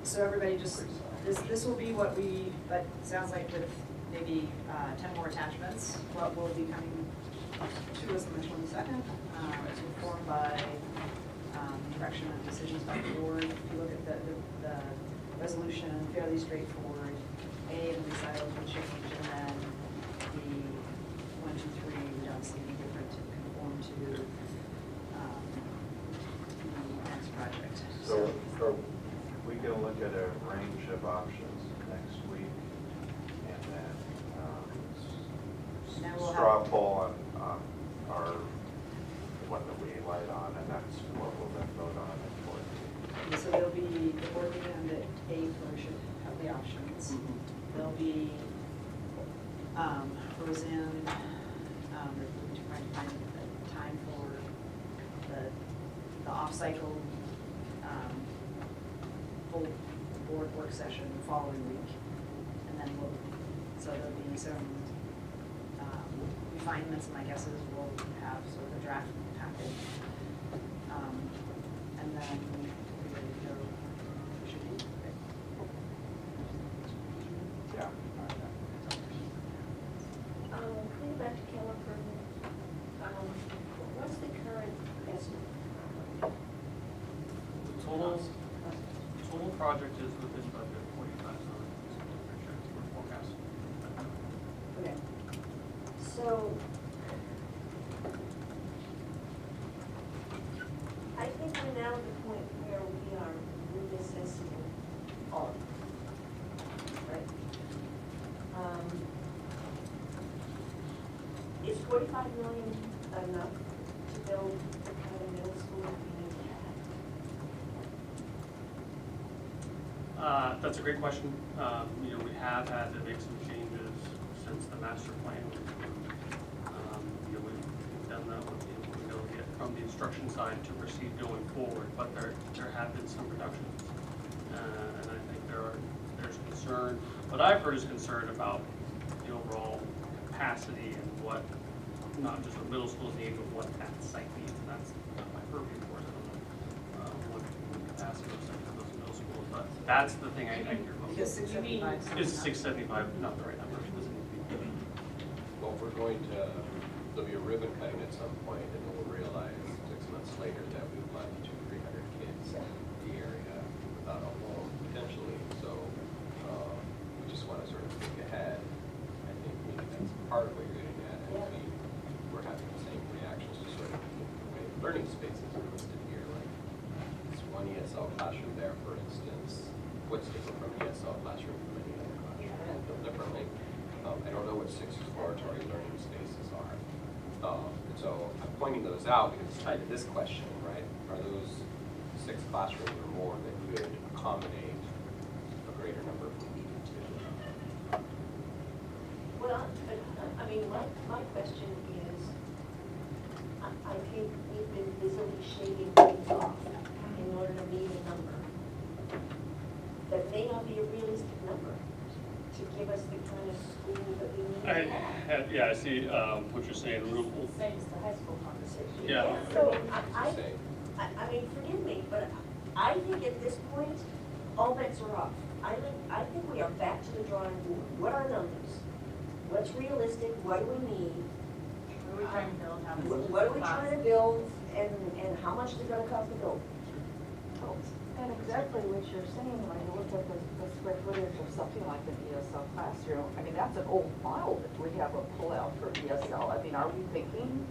A: So everybody just, this will be what we, but it sounds like with maybe 10 more attachments, what will be coming to us on the 22nd. It's informed by direction and decisions by the board. If you look at the resolution, fairly straightforward. A and B silos will change, and then the 1, 2, 3, we don't see any different to conform to the next project.
E: So are we gonna look at a range of options next week? And then
A: Now we'll
E: straw
A: have-
E: poll on our, one that we light on, and that's what we'll then vote on at 14.
A: So there'll be, the board meeting on the 8th, where we should have the options. There'll be Roseanne, we're trying to find a time for the off-cycle full board work session the following week. And then so there'll be some refinements, and my guess is we'll have sort of a draft packet. And then we're ready to go. Should be, okay.
E: Yeah.
G: Going back to Caliper, what's the current estimate?
B: The total project is within budget, 45,000, we're forecasting.
G: Okay. So, I think we're now at the point where we are reassessing all of it, right? Is 45 million enough to build the kind of middle school we need to have?
B: That's a great question. You know, we have had to make some changes since the master plan was approved. You know, we've done that with, you know, from the instruction side to proceed going forward, but there have been some reductions. And I think there's concern, what I've heard is concern about the overall capacity and what, not just the middle schools need, but what that site needs, and that's not my purview, of course, I don't know what capacity of those middle schools, but that's the thing I hear most.
A: Because 675.
B: Is 675 not the right number? It doesn't need to be.
I: Well, we're going to, there'll be a ribbon cutting at some point, and then we'll realize 6 months later that we've left 200-300 kids in the area without a home, potentially. So we just want to sort of think ahead. I think maybe that's part of what you're getting at. And we're having the same reactions to sort of the way learning spaces are listed here. Like, it's one ESL classroom there, for instance. What's different from ESL classroom from any other classroom? Built differently. I don't know what 6 exploratory learning spaces are. And so I'm pointing those out because it's tied to this question, right? Are those 6 classrooms or more that could accommodate a greater number if we needed to?
G: Well, I mean, my question is, I think we've been busily shading things off in order to meet a number that may not be a realistic number to give us the kind of school that we need.
B: Yeah, I see what you're saying.
C: Same as the high school conversation.
B: Yeah.
G: So
I: It's the same.
G: I mean, forgive me, but I think at this point, all bets are off. I think we are back to the drawing board. What are numbers? What's realistic? What do we need?
C: What are we trying to build? How many
G: What are we
C: class?
G: trying to build, and how much is it gonna cost to build?
F: And exactly what you're saying, when you look at the square footage of something like an ESL classroom, I mean, that's an old model that we have a pullout for ESL. I mean, are we thinking,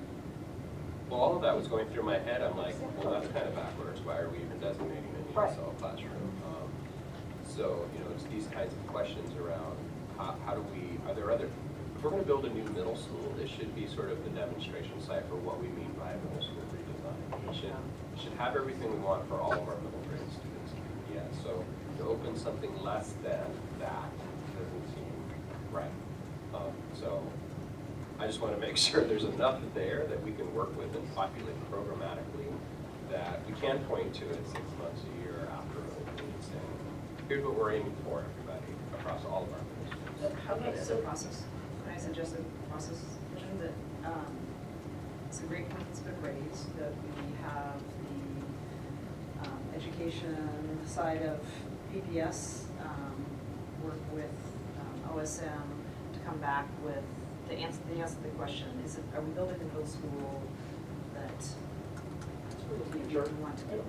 I: Well, all of that was going through my head. I'm like, well, that's kind of backwards. Why are we even designating an
F: Right.
I: ESL classroom? So, you know, it's these kinds of questions around how do we, are there other, if we're going to build a new middle school, this should be sort of the demonstration site for what we mean by a middle school redesign. It should have everything we want for all of our middle grade students. Yeah, so to open something less than that doesn't seem right. So I just want to make sure there's enough there that we can work with and populate programmatically that we can point to it 6 months a year after opening and saying, here's what we're aiming for, everybody, across all of our middle schools.
A: How about as a process? Can I suggest a process vision that, it's a great point that's been raised, that we have the education side of PPS, work with OSM to come back with, to answer the question, are we building a middle school that we want to build?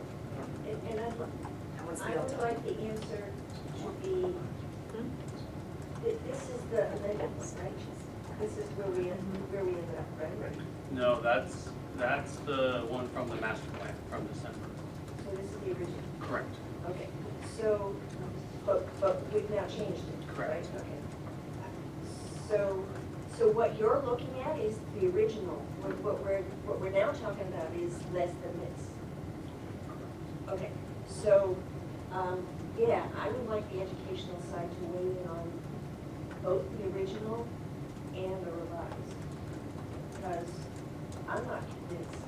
G: And I'd,
A: And what's the
G: I would
A: delta?
G: like the answer to be, this is the amendments, right? This is where we ended up, right?
B: No, that's the one from the master plan from December.
G: So this is the original.
B: Correct.
G: Okay, so, but we've now changed it, right?
B: Correct.
G: Okay. So what you're looking at is the original. What we're now talking about is less than this. Okay, so, yeah, I would like the educational side to weigh in on both the original and the revised. Because I'm not convinced.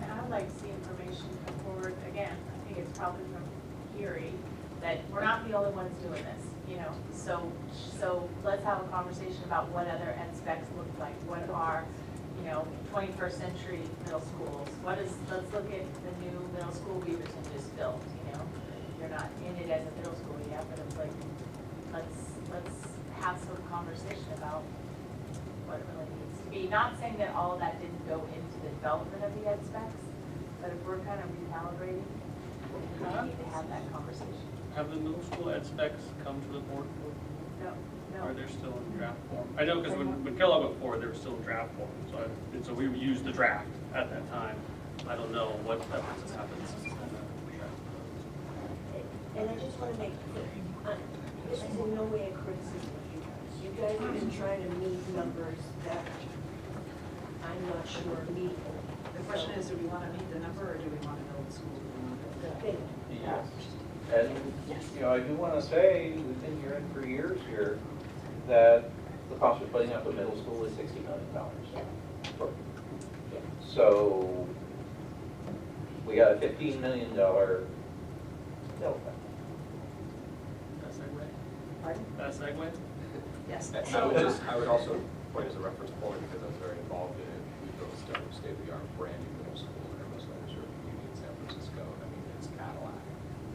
C: And I would like to see information come forward, again, I think it's probably from Erie, that we're not the only ones doing this, you know? So let's have a conversation about what other ed specs look like, what are, you know, 21st century middle schools, let's look at the new middle school Beaverton just built, you know? You're not in it as a middle school yet, but it's like, let's have some conversation about what it really needs to be. Not saying that all of that didn't go into the development of the ed specs, but if we're kind of recalibrating, we need to have that conversation.
B: Have the middle school ed specs come to the board?
C: No,
B: Or they're still in draft form? I know because when Kellogg went forward, they were still in draft form, so we used the draft at that time. I don't know what has happened since then.
G: And I just want to make clear, this is in no way a criticism of you guys. You guys have been trying to meet numbers that I'm not sure are meetable.
A: The question is, do we want to meet the number or do we want to build the school we want to build?
G: Big.
D: Yes. And, you know, I do want to say, we've been hearing for years here, that the cost of putting up a middle school is $60 million. So, we got a $15 million delta.
B: That segue?
A: Pardon?
B: That segue?
A: Yes.
I: I would also point as a reference point, because I was very involved in it, we built a state-of-the-art brand new middle school in our most underserved community in San Francisco. I mean, it's Cadillac,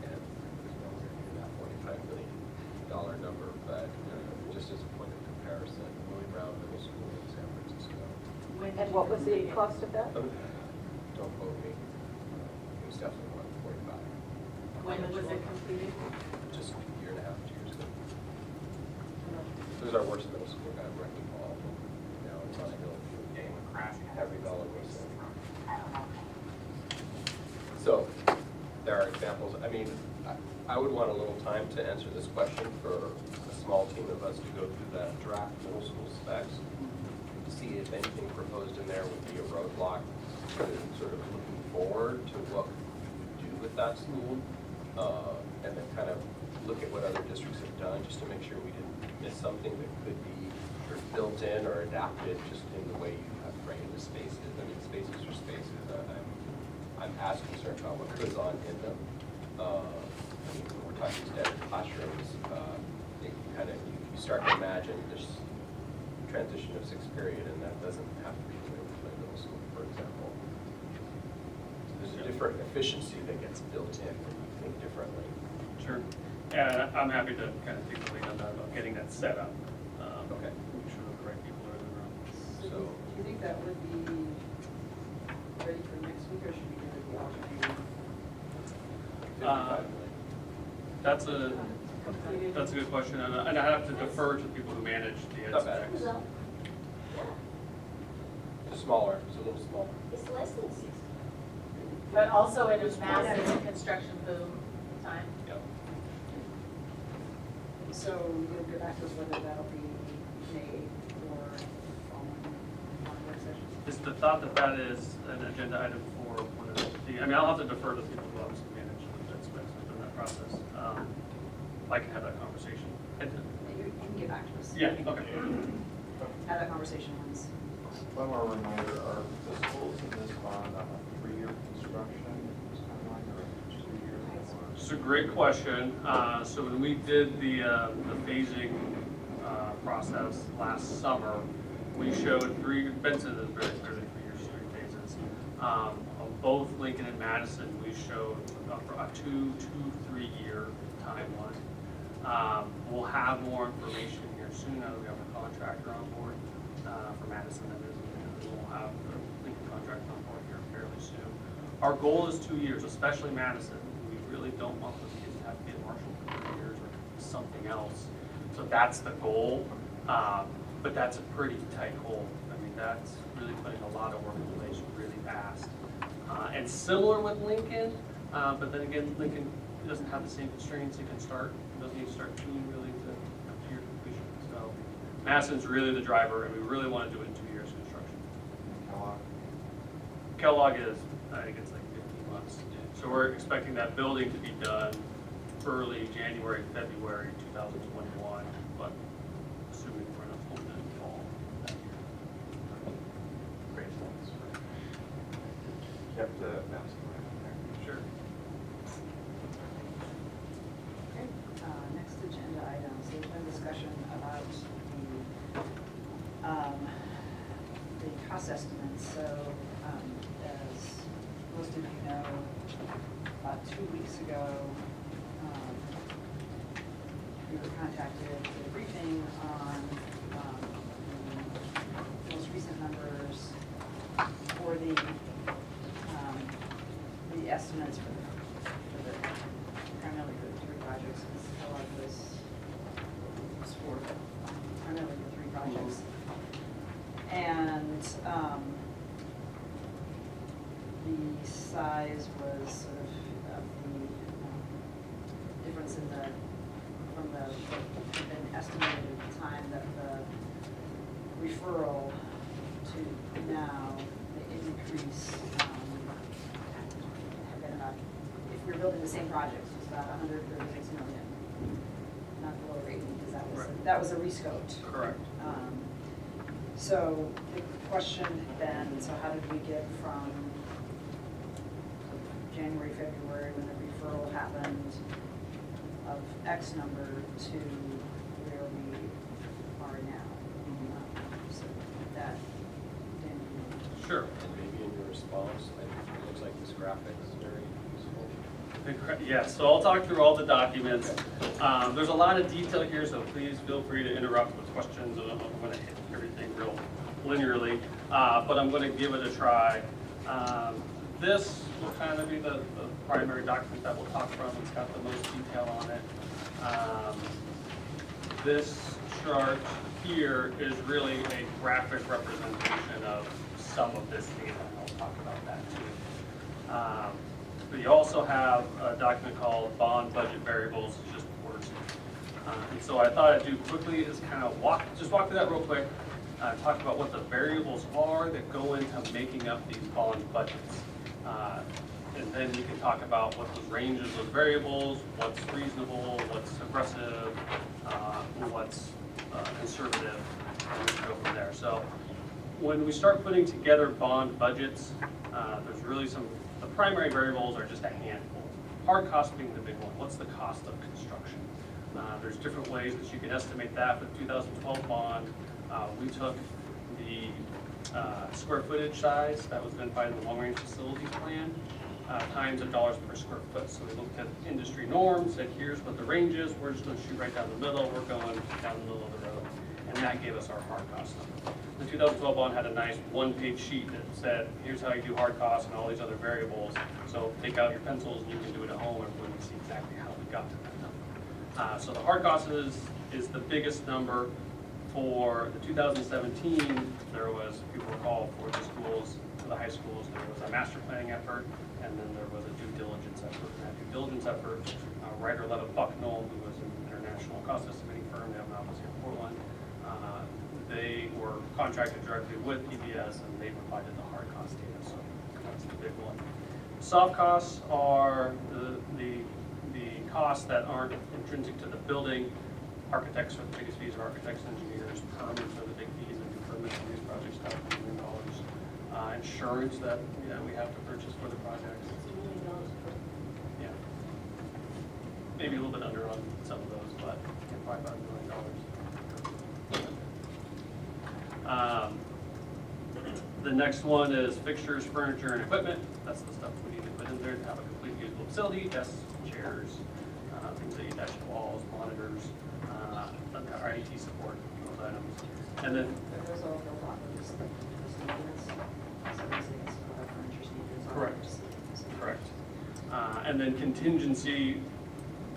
I: and there's nowhere near that $45 million number, but just as a point of comparison, Willie Brown Middle School in San Francisco.
F: And what was the cost of that?
I: Don't quote me. It was definitely more than 45.
C: When was it completed?
I: Just a year and a half, 2 years ago. It was our worst middle school, got wrecking ball. Now it's on a hill game of crash. Every dollar was in. So, there are examples. I mean, I would want a little time to answer this question for a small team of us to go through that draft middle school specs, to see if anything proposed in there would be a roadblock to sort of looking forward to what we do with that school, and then kind of look at what other districts have done, just to make sure we didn't miss something that could be built in or adapted just in the way you have framed the spaces. I mean, spaces are spaces. I'm as concerned about what goes on in them. I mean, when we're talking standard classrooms, you start to imagine this transition of 6th period, and that doesn't have to be the way we play middle school, for example. There's a different efficiency that gets built in when you think differently.
B: Sure. Yeah, I'm happy to kind of take the lead on that, about getting that set up.
I: Okay.
B: Make sure the right people are in the room.
A: So do you think that would be ready for next week or should we do it the alternating?
I: 55 million.
B: That's a good question, and I have to defer to the people who manage the ed
I: Not bad.
B: specs.
G: Well,
I: It's smaller, it's a little smaller.
G: it's less than 60.
C: But also in a massive construction boom time.
I: Yep.
A: So you'll get back to us whether that'll be May or following work session?
B: Is the thought that that is an agenda item for one of the, I mean, I'll have to defer to the people who obviously manage the ed specs in that process. I can have that conversation.
A: You can get back to us.
B: Yeah, okay.
A: Have that conversation once.
E: One more reminder, are the schools in this bond on a 3-year construction timeline or a 2-year?
B: It's a great question. So when we did the phasing process last summer, we showed Benson is very clearly 3 years, 3 phases. A both Lincoln and Madison, we showed a 2-3 year timeline. We'll have more information here soon now that we have a contractor on board for Madison, that is, and we'll have the Lincoln contractor on board here fairly soon. Our goal is 2 years, especially Madison. We really don't want those kids to have to be at Marshall for 3 years or something else. So that's the goal, but that's a pretty tight goal. I mean, that's really putting a lot of work in place really fast. And similar with Lincoln, but then again, Lincoln doesn't have the same constraints. It can start, it doesn't need to start tuning really to your completion. So Madison's really the driver, and we really want to do it in 2 years construction. Kellogg is, I think it's like 15 months. So we're expecting that building to be done early January, February 2021, but assuming we're not home in fall that year.
E: Great, thanks. Kept the Madison right in there.
B: Sure.
A: Okay, next agenda item, so there's been discussion about the cost estimates. So as most of you know, about 2 weeks ago, we were contacted for a briefing on the most recent numbers for the estimates for the primarily for the 3 projects, because Kellogg was for primarily the 3 projects. And the size was sort of the difference in the, from the, an estimated time that the referral to now, the increase, have been about, if we were building the same projects, it's about 136 million, not the low rate, because that was a rescoped.
B: Correct.
A: So the question had been, so how did we get from January, February, when the referral happened, of X number to where we are now? So that, Dan,
B: Sure.
I: And maybe in your response, it looks like this graphic is very useful.
B: Yeah, so I'll talk through all the documents. There's a lot of detail here, so please feel free to interrupt with questions. I'm going to hit everything real linearly, but I'm going to give it a try. This will kind of be the primary document that we'll talk from. It's got the most detail on it. This chart here is really a graphic representation of some of this data. I'll talk about that too. But you also have a document called Bond Budget Variables, it's just words. And so I thought I'd do quickly is kind of walk through that real quick, talk about what the variables are that go into making up these bond budgets. And then you can talk about what those ranges of variables, what's reasonable, what's aggressive, what's conservative, and we can go from there. So when we start putting together bond budgets, there's really the primary variables are just a handful. Hard cost being the big one. What's the cost of construction? There's different ways that you can estimate that. For the 2012 bond, we took the square footage size that was identified in the long-range facilities plan times $1 per square foot. So we looked at industry norms, said here's what the range is. We're just going to shoot right down the middle. We're going down the middle of the road. And that gave us our hard cost number. The 2012 bond had a nice one-page sheet that said, here's how you do hard costs and all these other variables. So take out your pencils and you can do it at home, and we can see exactly how we got to that number. So the hard cost is the biggest number. For the 2017, there was, if you recall, for the schools, for the high schools, there was a master planning effort, and then there was a due diligence effort. And that due diligence effort, Ryder Levitt Bucknell, who was an international cost estimating firm, they have an office here in Portland, they were contracted directly with PPS, and they provided the hard cost data, so that's the big one. Soft costs are the costs that aren't intrinsic to the building. Architects are the biggest fees, or architects, engineers, permits are the big fees, and permits for these projects, $1 million. Insurance that we have to purchase for the projects.
G: $1 million per.
B: Yeah. Maybe a little bit under on some of those, but probably about $1 million. The next one is fixtures, furniture, and equipment. That's the stuff we need to put in there to have a complete usable facility, desks, chairs, things that you attach to walls, monitors, our IT support, those items. And then,
A: But those all built off of the standards, so basically it's our furniture standards. all
B: Correct.
A: our standards.
B: correct. And then contingency,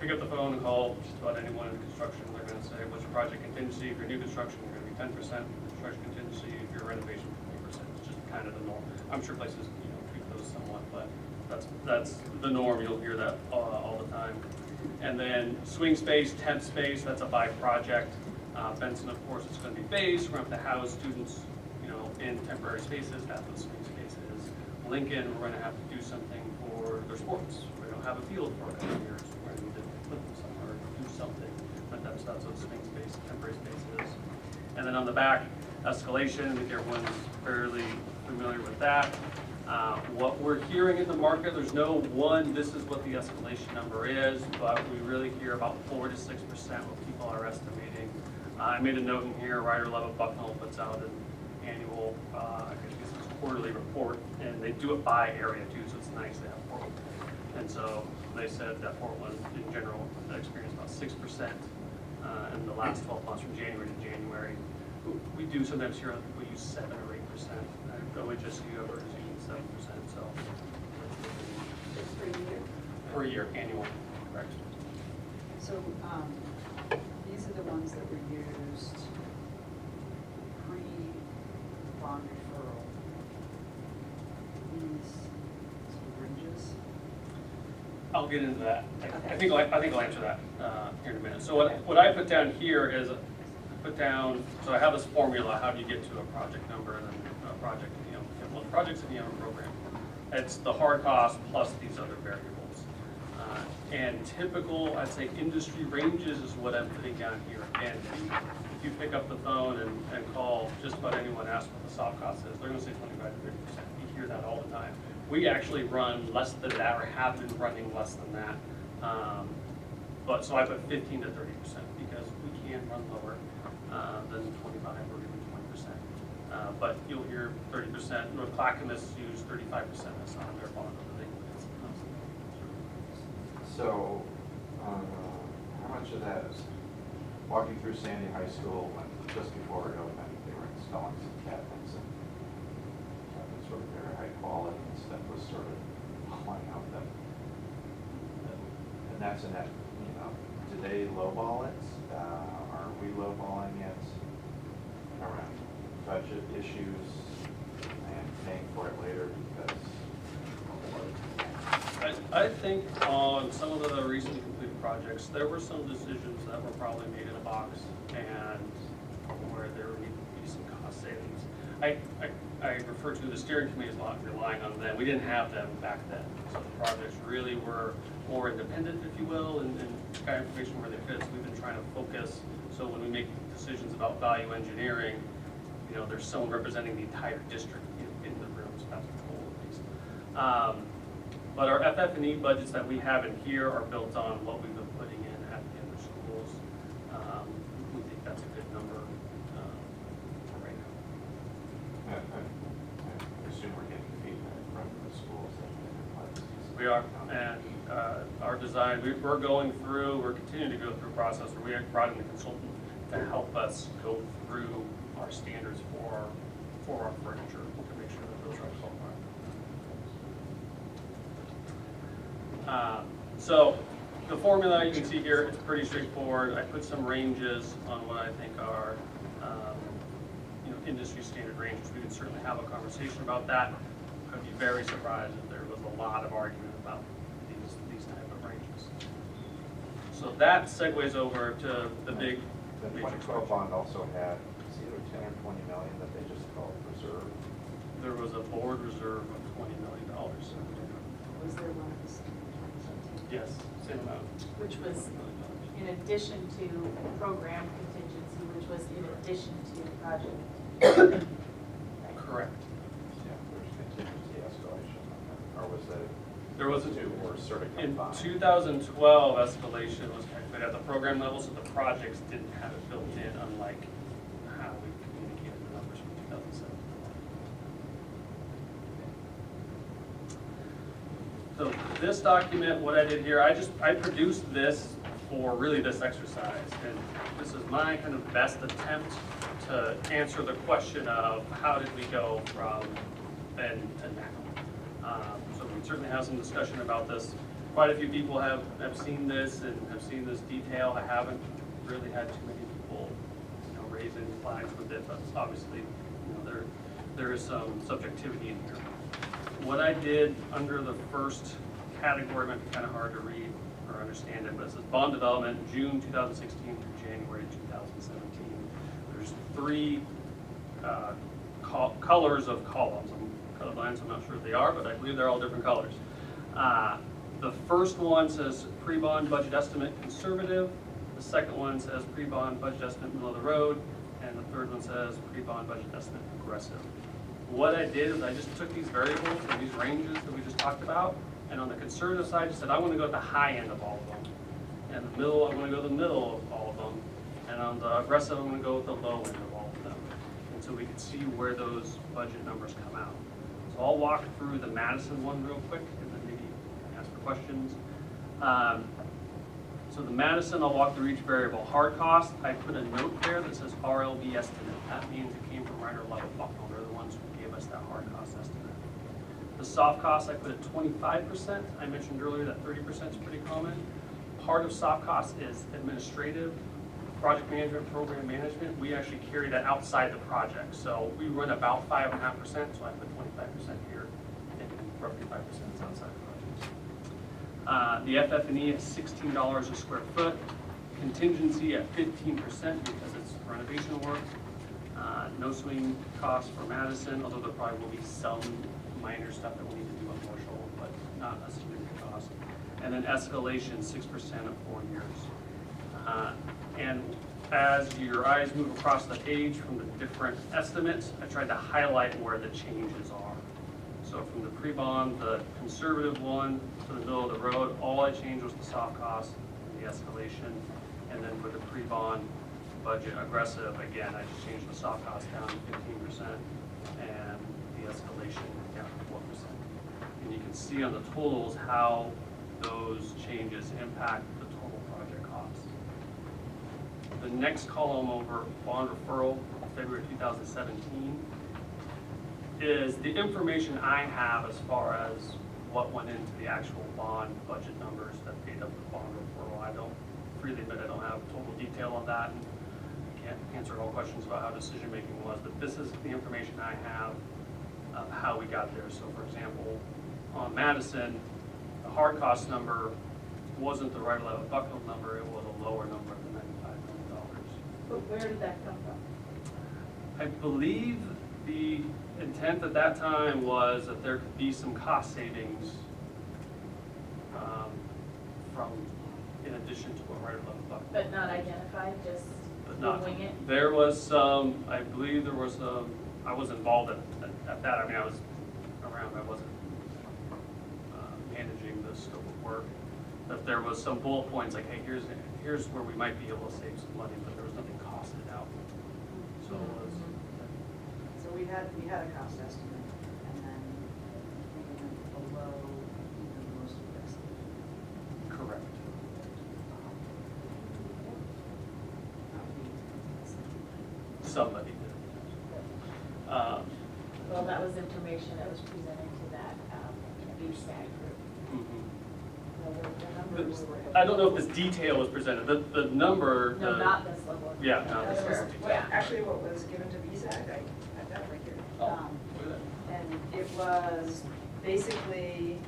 B: pick up the phone and call just about anyone in construction. They're gonna say, what's your project contingency? If you're new construction, you're gonna be 10%. Construction contingency, if you're renovation, 20%. It's just kind of the norm. I'm sure places, tweak those somewhat, but that's the norm. You'll hear that all the time. And then swing space, temp space, that's a by project. Benson, of course, it's gonna be base. We're gonna have to house students, in temporary spaces, have those swing spaces. Lincoln, we're gonna have to do something for their sports. We don't have a field for a couple of years. We're gonna need to put them somewhere, do something, let them stuff, so swing space, temporary spaces. And then on the back, escalation, I think everyone's fairly familiar with that. What we're hearing in the market, there's no one, this is what the escalation number is, but we really hear about 4 to 6% what people are estimating. I made a note in here, Ryder Love Bucknell puts out an annual, I guess it's a quarterly report, and they do it by area too, so it's nice to have Portland. And so they said that Portland in general experienced about 6% in the last 12 months from January to January. We do sometimes hear other people use 7 or 8%. OHSU others use 7%, so.
G: It's per year.
B: Per year, annual, correct.
A: So, these are the ones that were used pre-bond referral. These ranges.
B: I'll get into that. I
A: Okay.
B: think I'll answer that here in a minute. So what I put down here is, so I have this formula, how do you get to a project number and then a project, well, the project's in the other program. It's the hard cost plus these other variables. And typical, I'd say industry ranges is what I'm putting down here. And if you pick up the phone and call just about anyone, ask what the soft cost is, they're gonna say 25 to 30%. You hear that all the time. We actually run less than that, or have been running less than that. But so I put 15 to 30% because we can run lower than 25 or even 20%. But you'll hear 30%. North Clackamas use 35% as on their bond.
E: So, how much of that is walking through Sandy High School when just before it opened, they were installing some cabinets and cabinets were very high quality and stuff was sort of falling out them. And that's in that, do they lowball it? Are we lowballing it around budget issues and paying for it later because?
B: I think on some of the recently completed projects, there were some decisions that were probably made in a box and where there would need to be some cost savings. I refer to the steering committee as not relying on them. We didn't have them back then. So the projects really were more independent, if you will, and got information where they fit. So we've been trying to focus. So when we make decisions about value engineering, there's someone representing the entire district in the room. So that's the goal at least. But our FF&E budgets that we have in here are built on what we've been putting in at the other schools. We think that's a good number for right now.
E: I assume we're getting feedback from the schools that
B: We are, and our design, we're going through, we're continuing to go through a process where we have brought in a consultant to help us go through our standards for our furniture to make sure that those are qualified. So the formula you can see here, it's pretty straightforward. I put some ranges on what I think are industry standard ranges. We can certainly have a conversation about that. I'd be very surprised if there was a lot of argument about these type of ranges. So that segues over to the big.
E: The 2012 bond also had, it's either 10 or 20 million that they just called reserve.
B: There was a board reserve of $20 million.
A: Was there one of the same?
B: Yes, same amount.
C: Which was in addition to program contingency, which was in addition to project.
B: Correct.
E: Yeah, there's contingency escalation, or was that?
B: There was
E: two were sort of
B: in
E: combined.
B: 2012 escalation was calculated at the program level, so the projects didn't have it built in, unlike how we communicated the numbers from 2007. So this document, what I did here, I produced this for really this exercise. And this is my kind of best attempt to answer the question of how did we go from then to now. So we certainly have some discussion about this. Quite a few people have seen this and have seen this detail. I haven't really had too many people, raise any flags with it, but obviously, there is some subjectivity in here. What I did under the first category might be kind of hard to read or understand it, but it says bond development, June 2016 through January 2017. There's three colors of columns. I'm colorblind, so I'm not sure what they are, but I believe they're all different colors. The first one says pre-bond budget estimate conservative. The second one says pre-bond budget estimate middle of the road. And the third one says pre-bond budget estimate aggressive. What I did is I just took these variables and these ranges that we just talked about, and on the conservative side, I just said I want to go at the high end of all of them. And the middle, I want to go to the middle of all of them. And on the aggressive, I'm going to go with the low end of all of them. And so we can see where those budget numbers come out. So I'll walk through the Madison one real quick, and then maybe ask for questions. So the Madison, I'll walk through each variable. Hard cost, I put a note there that says RLB estimate. That means it came from Ryder Love Bucknell. They're the ones who gave us that hard cost estimate. The soft cost, I put at 25%. I mentioned earlier that 30% is pretty common. Part of soft cost is administrative, project management, program management. We actually carry that outside the project. So we run about 5.5%, so I put 25% here, and roughly 5% is outside the project. The FF&E at $16 a square foot. Contingency at 15% because it's renovation work. No swing costs for Madison, although there probably will be some minor stuff that we need to do on Marshall, but not a significant cost. And then escalation, 6% of 4 years. And as your eyes move across the page from the different estimates, I tried to highlight where the changes are. So from the pre-bond, the conservative one, to the middle of the road, all I changed was the soft cost and the escalation. And then for the pre-bond budget aggressive, again, I just changed the soft cost down to 15% and the escalation down to 4%. And you can see on the totals how those changes impact the total project cost. The next column over bond referral, February 2017, is the information I have as far as what went into the actual bond budget numbers that paid up the bond referral. I don't freely admit I don't have total detail on that, and I can't answer all questions about how decision making was, but this is the information I have of how we got there. So for example, on Madison, the hard cost number wasn't the right level Bucknell number, it was a lower number than $95 million.
C: But where did that come from?
B: I believe the intent at that time was that there could be some cost savings from, in addition to what Ryder Love Bucknell.
C: But not identified, just
B: But not,
C: wing it?
B: there was some, I believe there was some, I was involved at that, I mean, I was around, I wasn't managing the scope of work. But there was some bullet points like, hey, here's where we might be able to save some money, but there was nothing costed out. So it was.
A: So we had a cost estimate, and then we went below even most of the estimate.
B: Correct. Somebody did.
C: Well, that was information that was presented to that BSAG group.
B: Mhm.
C: Well, the numbers were.
B: I don't know if this detail was presented, the number.
C: No, not this level.
B: Yeah, not
A: That
B: this
A: was
B: level.
A: actually what was given to BSAC, I had that right here.
B: Oh, look at that.
A: And it was basically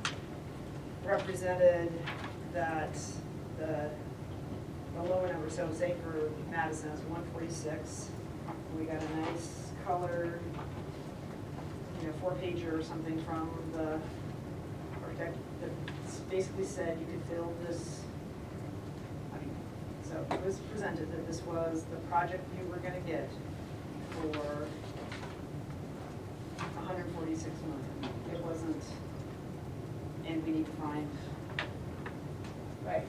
A: represented that the lower number, so say for Madison, it's 146. We got a nice color, 4-pager or something from the architect that basically said you could fill this. So it was presented that this was the project you were gonna get for 146 million. It wasn't, and we need to find,
C: Right.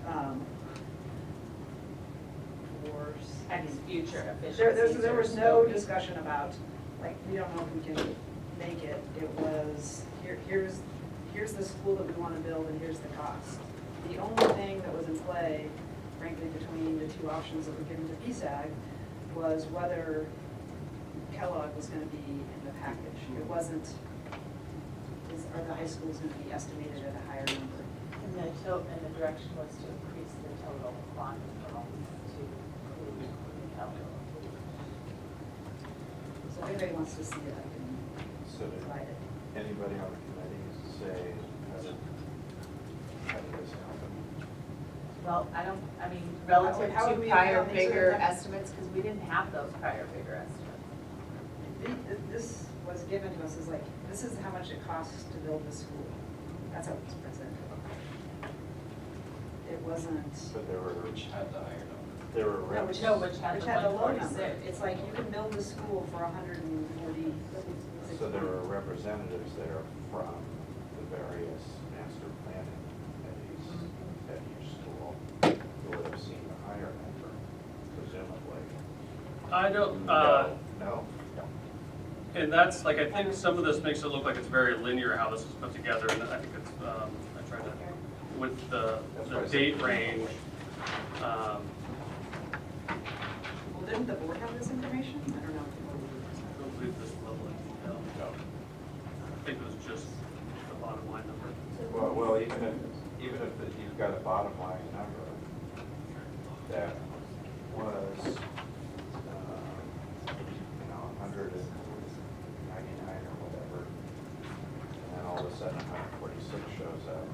A: for.
C: X future efficiencies.
A: There was no discussion about, like, we don't know if we can make it. It was, here's here's the school that we want to build and here's the cost. The only thing that was in play, frankly, between the two options that were given to PSAG was whether Kellogg was going to be in the package. It wasn't, are the high schools going to be estimated at a higher number?
C: And the direction was to increase the total quantum to include Kellogg.
A: So if anybody wants to see it, I can
E: So did
A: provide it.
E: anybody on the committee say, how did this happen?
C: Well, I mean, relative
A: How would
C: to
A: we
C: prior
A: have these
C: bigger
A: are the-
C: estimates, because we didn't have those prior bigger estimates.
A: This was given to us as like, this is how much it costs to build the school. That's how it was presented. It wasn't,
E: But there were,
I: Which had the higher number.
E: there were.
A: no, which
C: which had the
A: low number.
C: 146.
A: It's like, you can build the school for 140.
E: So there were representatives there from the various master planning committees at each school who would have seen a higher number, presumably.
B: I don't,
E: No?
B: and that's, like, I think some of this makes it look like it's very linear how this is put together, and I think it's, I tried to, with the date range,
A: Well, didn't the board have this information? I don't know.
B: I don't believe this level of detail.
E: No.
B: I think it was just the bottom line number.
E: Well, even if you've got a bottom line number that was, 199 or whatever, and then all of a sudden 146 shows up.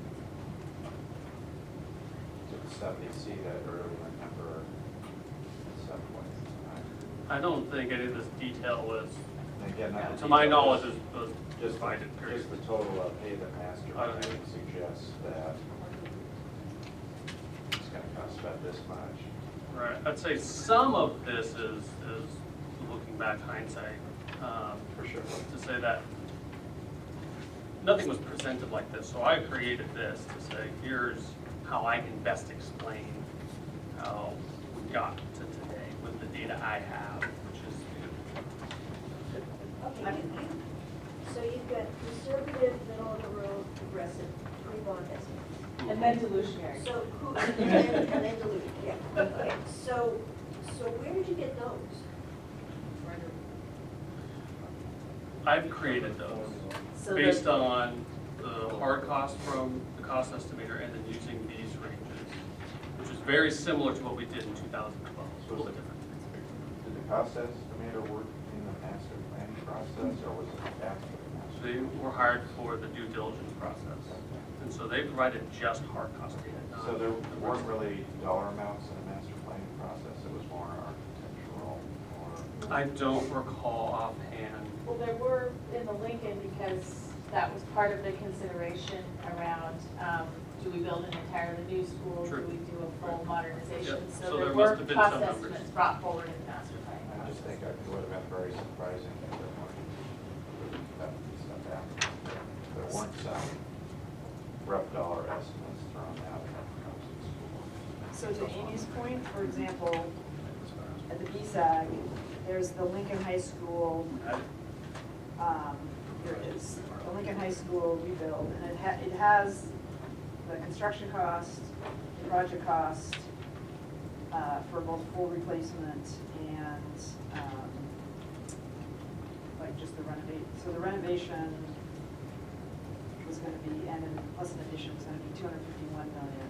E: Did somebody see that earlier number at some point in time?
B: I don't think any of this detail was,
E: And again, not the
B: to my
E: details,
B: knowledge, was
E: just
B: provided, period.
E: the total of pay the master planning suggests that it's gonna cost about this much.
B: Right, I'd say some of this is looking back hindsight,
E: For sure.
B: to say that nothing was presented like this, so I created this to say, here's how I can best explain how we got to today with the data I have, which is,
G: Okay, so you've got conservative, middle of the road, progressive, three bond estimates.
C: And then delusionary.
G: So who, and then dilute, yeah. Okay, so where did you get those?
B: I've created those
C: So
B: based
C: the-
B: on the hard cost from the cost estimator and then using these ranges, which is very similar to what we did in 2012, it's a little bit different.
E: Did the cost estimator work in the master planning process, or was it after the
B: So
E: master?
B: they were hired for the due diligence process, and so they provided just hard cost data. not
E: So there
B: the
E: weren't
B: rest.
E: really dollar amounts in the master planning process, it was more architectural, or?
B: I don't recall offhand.
C: Well, there were in the Lincoln, because that was part of the consideration around, do we build an entirely new school?
B: True.
C: Do we do a full modernization?
B: Yep.
C: So
B: So
C: there
B: there
C: were
B: must have been
C: cost
B: some numbers.
C: estimates brought forward in the master
E: I
C: plan.
E: just think it would have been very surprising if there weren't stuff happening. There weren't some rough dollar estimates thrown out when it comes to school.
A: So to Amy's point, for example, at the PSAG, there's the Lincoln High School, here it is, the Lincoln High School rebuild, and it has the construction cost, the project cost, for both full replacement and, like just the renovate, so the renovation was gonna be, and then plus an addition was gonna be 251 million.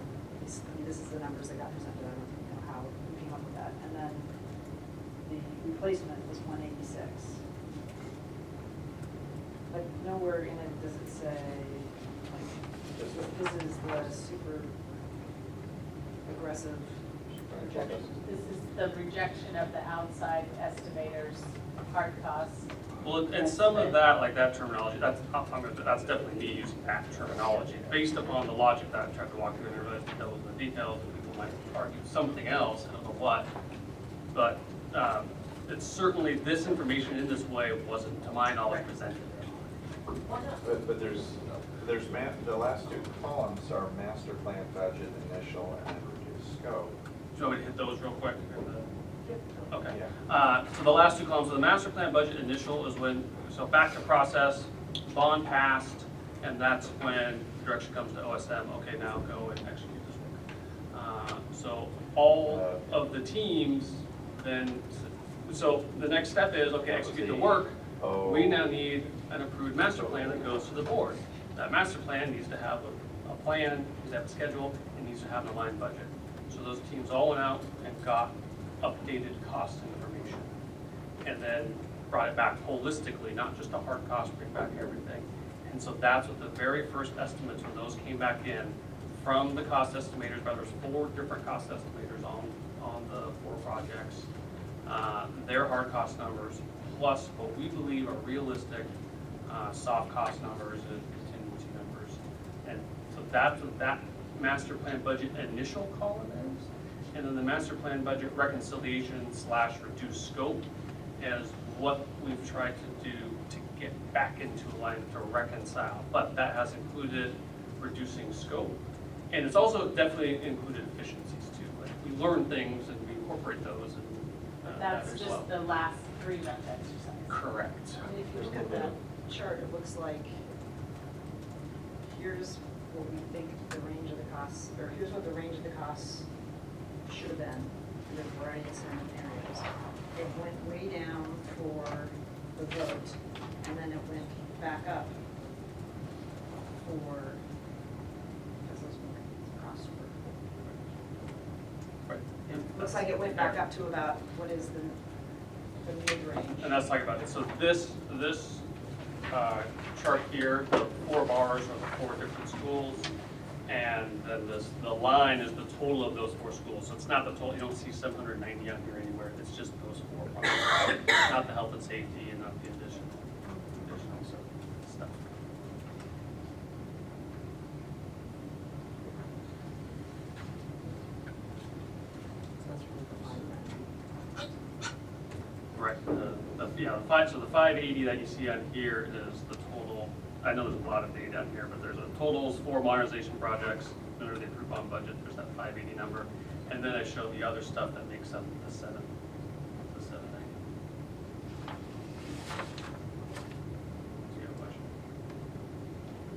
A: This is the numbers that got presented, I don't know how we came up with that. And then the replacement was 186. But nowhere in it does it say, like, this is the super aggressive projection.
C: This is the rejection of the outside estimators, hard costs.
B: Well, and some of that, like that terminology, that's definitely me using that terminology, based upon the logic that I tried to walk through, and I realized that that was the details, and people might argue something else, I don't know what. But it's certainly, this information in this way wasn't, to my knowledge, presented.
E: But there's the last two columns are master plan budget initial and then reduced scope.
B: Do you want me to hit those real quick? Okay.
E: Yeah.
B: So the last two columns of the master plan budget initial is when, so back to process, bond passed, And that's when direction comes to OSM, okay, now go and execute this work. So all of the teams then, so the next step is, okay, execute the work. We now need an approved master plan that goes to the board. That master plan needs to have a plan, needs to have a schedule, and needs to have an aligned budget. So those teams all went out and got updated cost information. And then brought it back holistically, not just a hard cost, bring back everything. And so that's what the very first estimates, when those came back in from the cost estimators, but there's 4 different cost estimators on the 4 projects. Their hard cost numbers, plus what we believe are realistic soft cost numbers and contingency numbers. And so that's what that master plan budget initial column is. And then the master plan budget reconciliation / reduced scope is what we've tried to do to get back into alignment to reconcile. But that has included reducing scope. And it's also definitely included efficiencies too. Like we learn things and we incorporate those and that
C: That's
B: as
C: just
B: well.
C: the last 3-month exercise.
B: Correct.
A: And if you look at that chart, it looks like here's what we think the range of the costs, or here's what the range of the costs should have been for the variety of scenarios. It went way down for the vote, and then it went back up for, because those costs were.
B: Right.
A: It looks like it went back up to about, what is the mid-range?
B: And that's talking about it. So this chart here, the 4 bars are the 4 different schools. And then the line is the total of those 4 schools. So it's not the total, you don't see 790 on here anywhere. It's just those 4 bars. Not the health and safety and not the additional stuff. Right, so the 580 that you see on here is the total. I know there's a lot of data on here, but there's a totals 4 modernization projects under the approved bond budget. There's that 580 number, and then I show the other stuff that makes up the 790. Do you have a question?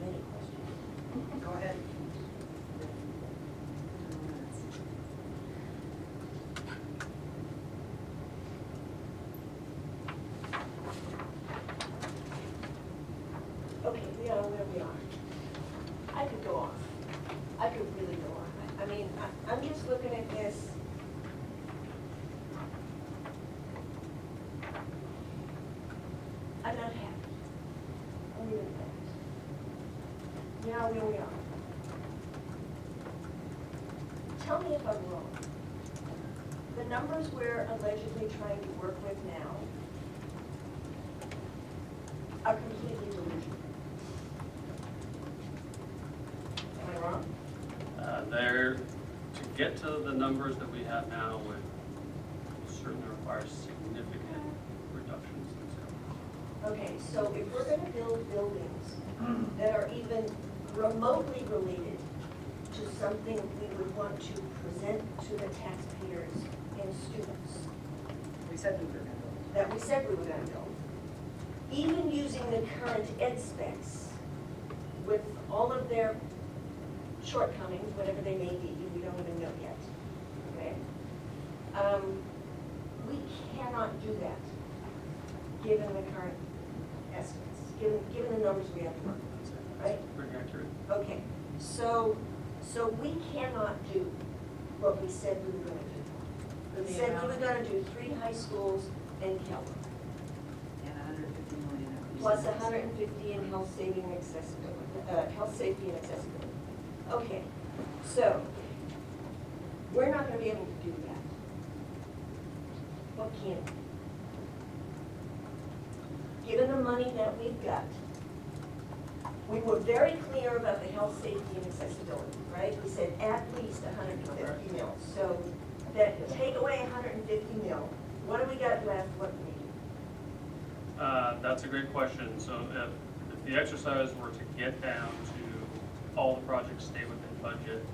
G: Many questions.
A: Go ahead.
G: Okay, we are where we are. I could go on. I could really go on. I mean, I'm just looking at this. I'm not happy. I'll leave it at that. We are where we are. Tell me if I'm wrong. The numbers we're allegedly trying to work with now are completely delusional. Am I wrong?
B: There, to get to the numbers that we have now would certainly require significant reductions in scope.
G: Okay, so if we're gonna build buildings that are even remotely related to something we would want to present to the taxpayers and students,
A: We said we were gonna build.
G: that we said we were gonna build, even using the current ed specs with all of their shortcomings, whatever they may be, we don't even know yet, okay? We cannot do that, given the current estimates, given the numbers we have to work with, right?
B: Pretty accurate.
G: Okay, so we cannot do what we said we were gonna do. We said we were gonna do 3 high schools and Calvert,
A: And 150 million. of
G: plus 150 in health saving and accessibility, health safety and accessibility. Okay, so we're not gonna be able to do that. What can we? Given the money that we've got, we were very clear about the health, safety, and accessibility, right? We said at least 150 mil. So that, take away 150 mil, what do we got left, what do we do?
B: That's a great question. So if the exercise were to get down to all the projects stay within budget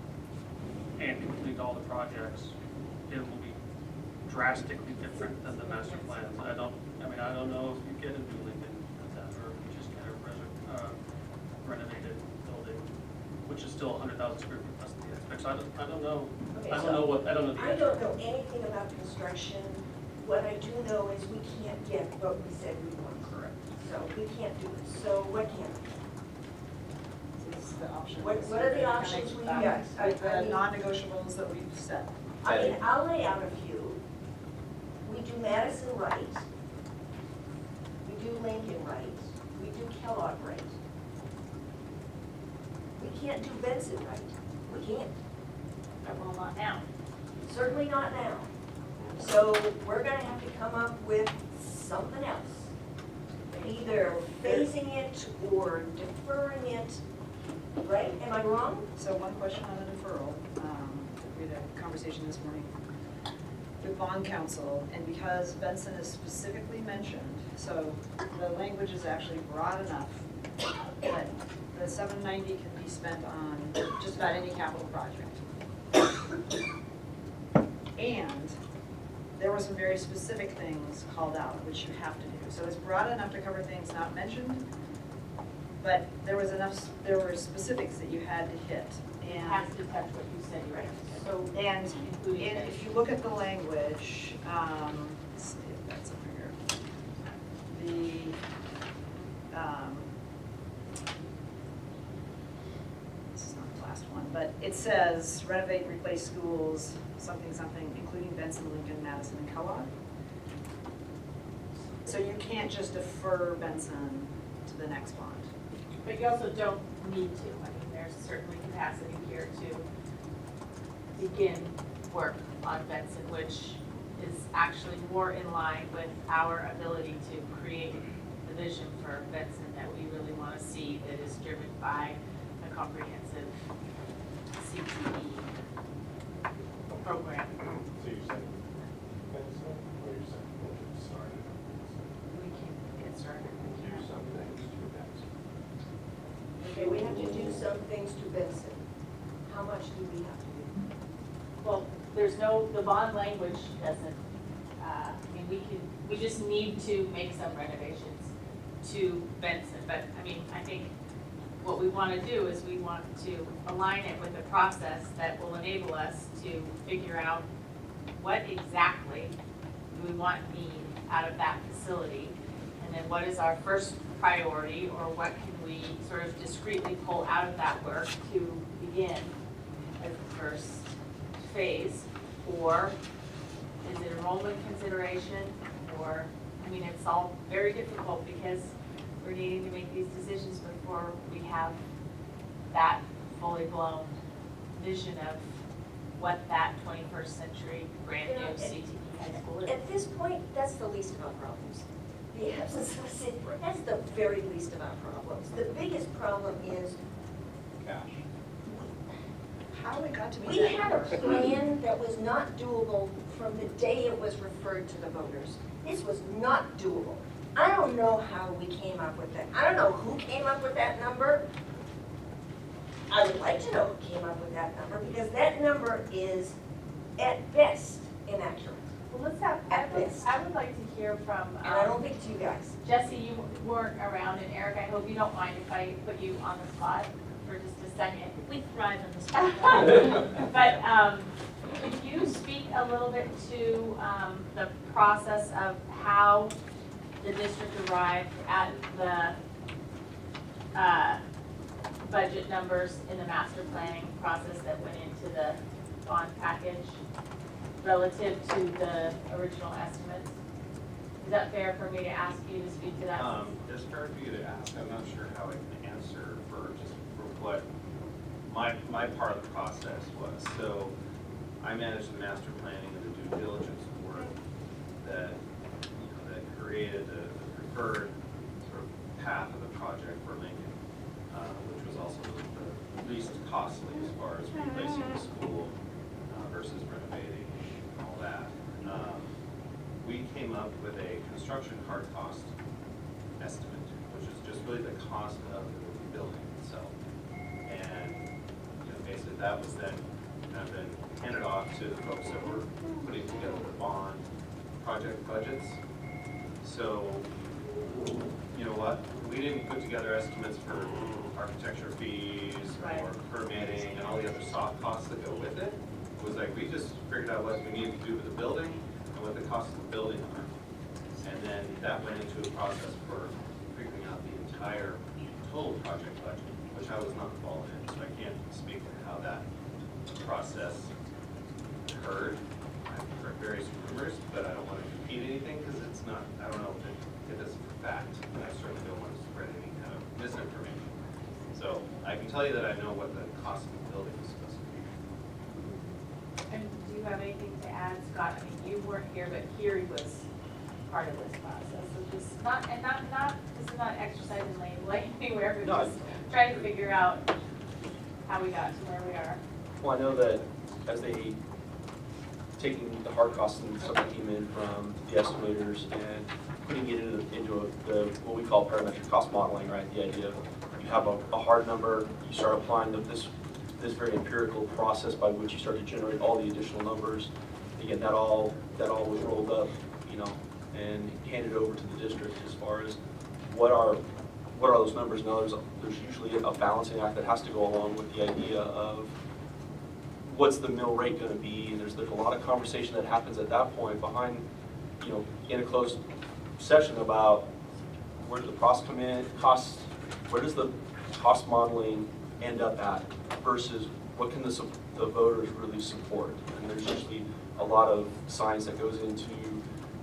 B: and complete all the projects, it will be drastically different than the master plans. I don't know if you get a new Lincoln with that, or if you just get a renovated which is still 100,000 square feet plus the aspect. So I don't know.
G: Okay,
B: I don't
G: so
B: know what, I don't know the
G: I
B: answer.
G: don't know anything about construction. What I do know is we can't get what we said we want.
B: Correct.
G: So we can't do it. So what can we?
A: This is the options.
G: What are the options we got?
A: The non-negotiables that we've set.
G: I mean, I'll lay out a few. We do Madison right. We do Lincoln right. We do Kellogg right. We can't do Benson right. We can't.
C: Well, not now.
G: Certainly not now. So we're gonna have to come up with something else. Either phasing it or deferring it, right? Am I wrong?
A: So one question on the deferral. We had a conversation this morning with bond counsel, and because Benson is specifically mentioned, so the language is actually broad enough that the 790 can be spent on just about any capital project. And there were some very specific things called out, which you have to do. So it's broad enough to cover things not mentioned, but there was enough, there were specifics that you had to hit.
C: It
A: And
C: has to touch what you said, right? So
A: and
C: including this.
A: if you look at the language, let's see if that's over here. This is not the last one, but it says renovate, replace schools, something, something, including Benson, Lincoln, Madison, and Kellogg. So you can't just defer Benson to the next bond.
C: But you also don't need to. I mean, there's certainly capacity here to begin work on Benson, which is actually more in line with our ability to create the vision for Benson that we really want to see, that is driven by a comprehensive CTE program.
K: So you're saying Benson, or you're saying we'll get started on Benson?
C: We can get started.
K: Do some things to Benson.
G: Okay, we have to do some things to Benson. How much do we have to do?
C: Well, there's no, the bond language doesn't, I mean, we just need to make some renovations to Benson. But, I mean, I think what we want to do is we want to align it with a process that will enable us to figure out what exactly do we want need out of that facility, and then what is our first priority, or what can we sort of discreetly pull out of that work to begin as the first phase, or is it enrollment consideration, or, I mean, it's all very difficult because we're needing to make these decisions before we have that fully blown vision of what that 21st century brand new CTE high school is.
G: At this point, that's the least of our problems. The absence of a city, that's the very least of our problems. The biggest problem is,
K: Cash.
A: How it got to be
G: we
A: that
G: had a
A: number.
G: plan that was not doable from the day it was referred to the voters. This was not doable. I don't know how we came up with that. I don't know who came up with that number. I would like to know who came up with that number, because that number is at best inaccurate.
C: Well, let's have, I would like to hear from,
G: And I don't think it's you guys.
C: Jesse, you weren't around, and Eric, I hope you don't mind if I put you on the spot for just a second.
A: We thrive in this spot.
C: But could you speak a little bit to the process of how the district arrived at the budget numbers in the master planning process that went into the bond package relative to the original estimates? Is that fair for me to ask you to speak to that?
L: It's fair for you to ask. I'm not sure how I can answer for what my part of the process was. So I managed the master planning and the due diligence work that, that created the preferred sort of path of the project for Lincoln, which was also the least costly as far as replacing the school versus renovating and all that. We came up with a construction hard cost estimate, which is just really the cost of the building itself. And basically that was then kind of been handed off to the folks that were putting together the bond project budgets. So you know what, we didn't put together estimates for architecture fees
C: Right.
L: or permitting and all the other soft costs that go with it. It was like, we just figured out what we needed to do with the building and what the costs of the building are. And then that went into a process for figuring out the entire total project budget, which I was not involved in, so I can't speak to how that process occurred. I've heard various rumors, but I don't want to repeat anything because it's not, I don't know if it is for fact, and I certainly don't want to spread any kind of misinformation. So I can tell you that I know what the cost of the building is supposed to be.
C: And do you have anything to add, Scott? I mean, you weren't here, but Kiri was part of this process, so just not, and not, this is not exercise in labeling anywhere, but
H: No,
C: just trying to figure out how we got to where we are.
H: Well, I know that as they, taking the hard costs and stuff that came in from the estimators and putting it into the what we call parametric cost modeling, right? The idea of you have a hard number, you start applying this very empirical process by which you start to generate all the additional numbers. Again, that all was rolled up, you know, and handed over to the district as far as what are those numbers. Now there's usually a balancing act that has to go along with the idea of what's the mill rate going to be. And there's a lot of conversation that happens at that point behind, you know, in a closed session about where do the costs come in, where does the cost modeling end up at versus what can the voters really support. And there's usually a lot of science that goes into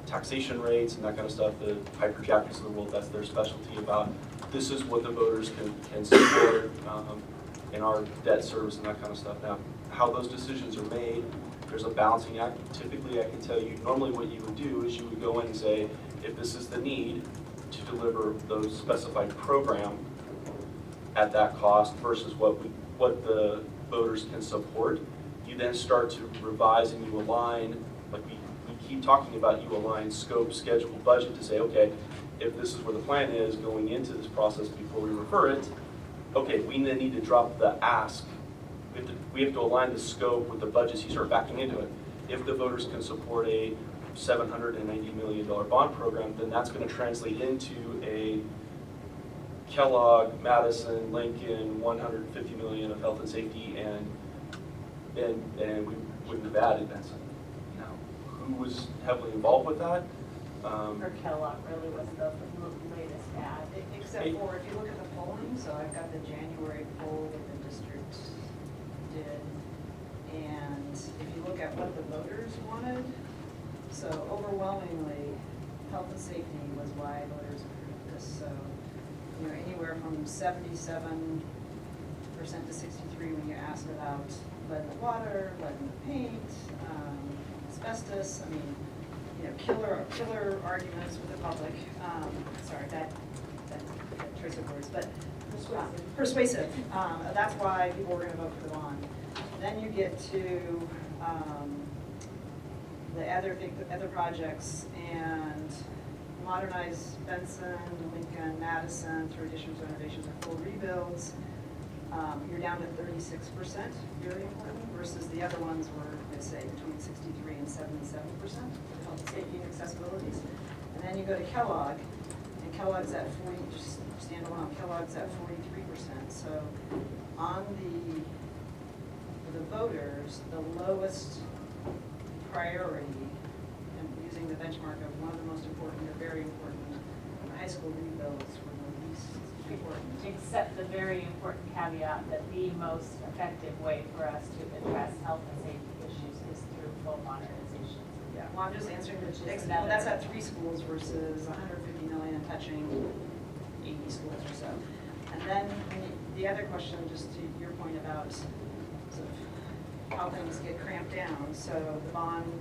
H: taxation rates and that kind of stuff. The Piper Jackets of the world, that's their specialty about this is what the voters can support in our debt service and that kind of stuff. Now, how those decisions are made, there's a balancing act. Typically, I can tell you, normally what you would do is you would go in and say, if this is the need to deliver those specified program at that cost versus what the voters can support, you then start to revise and you align, like we keep talking about, you align scope, schedule, budget to say, okay, if this is where the plan is going into this process before we refer it, okay, we then need to drop the ask. We have to align the scope with the budget, so you start backing into it. If the voters can support a $790 million bond program, then that's going to translate into a Kellogg, Madison, Lincoln, $150 million of health and safety, and we wouldn't have added that. Now, who was heavily involved with that?
C: Or Kellogg really was the latest ad.
A: Except for if you look at the polling, so I've got the January poll that the district did. And if you look at what the voters wanted, so overwhelmingly, health and safety was why voters approved this. So, you know, anywhere from 77% to 63% when you asked about lead in the water, lead in the paint, asbestos. I mean, you know, killer arguments with the public. Sorry, that choice of words, but persuasive. That's why people were going to vote for the bond. Then you get to the other projects and modernize Benson, Lincoln, Madison through additions, renovations, or full rebuilds. You're down to 36%, very important, versus the other ones were, let's say, between 63 and 77% for health, safety, and accessibilities. And then you go to Kellogg, and Kellogg's at 40, just standalone, Kellogg's at 43%. So on the voters, the lowest priority, and using the benchmark of one of the most important or very important high school rebuilds were the least important.
C: Except the very important caveat that the most effective way for us to address health and safety issues is through full modernization.
A: Yeah, well, I'm just answering the next,
C: another-
A: well, that's at 3 schools versus 150 million and touching 80 schools or so. And then the other question, just to your point about sort of how things get cramped down. So the bond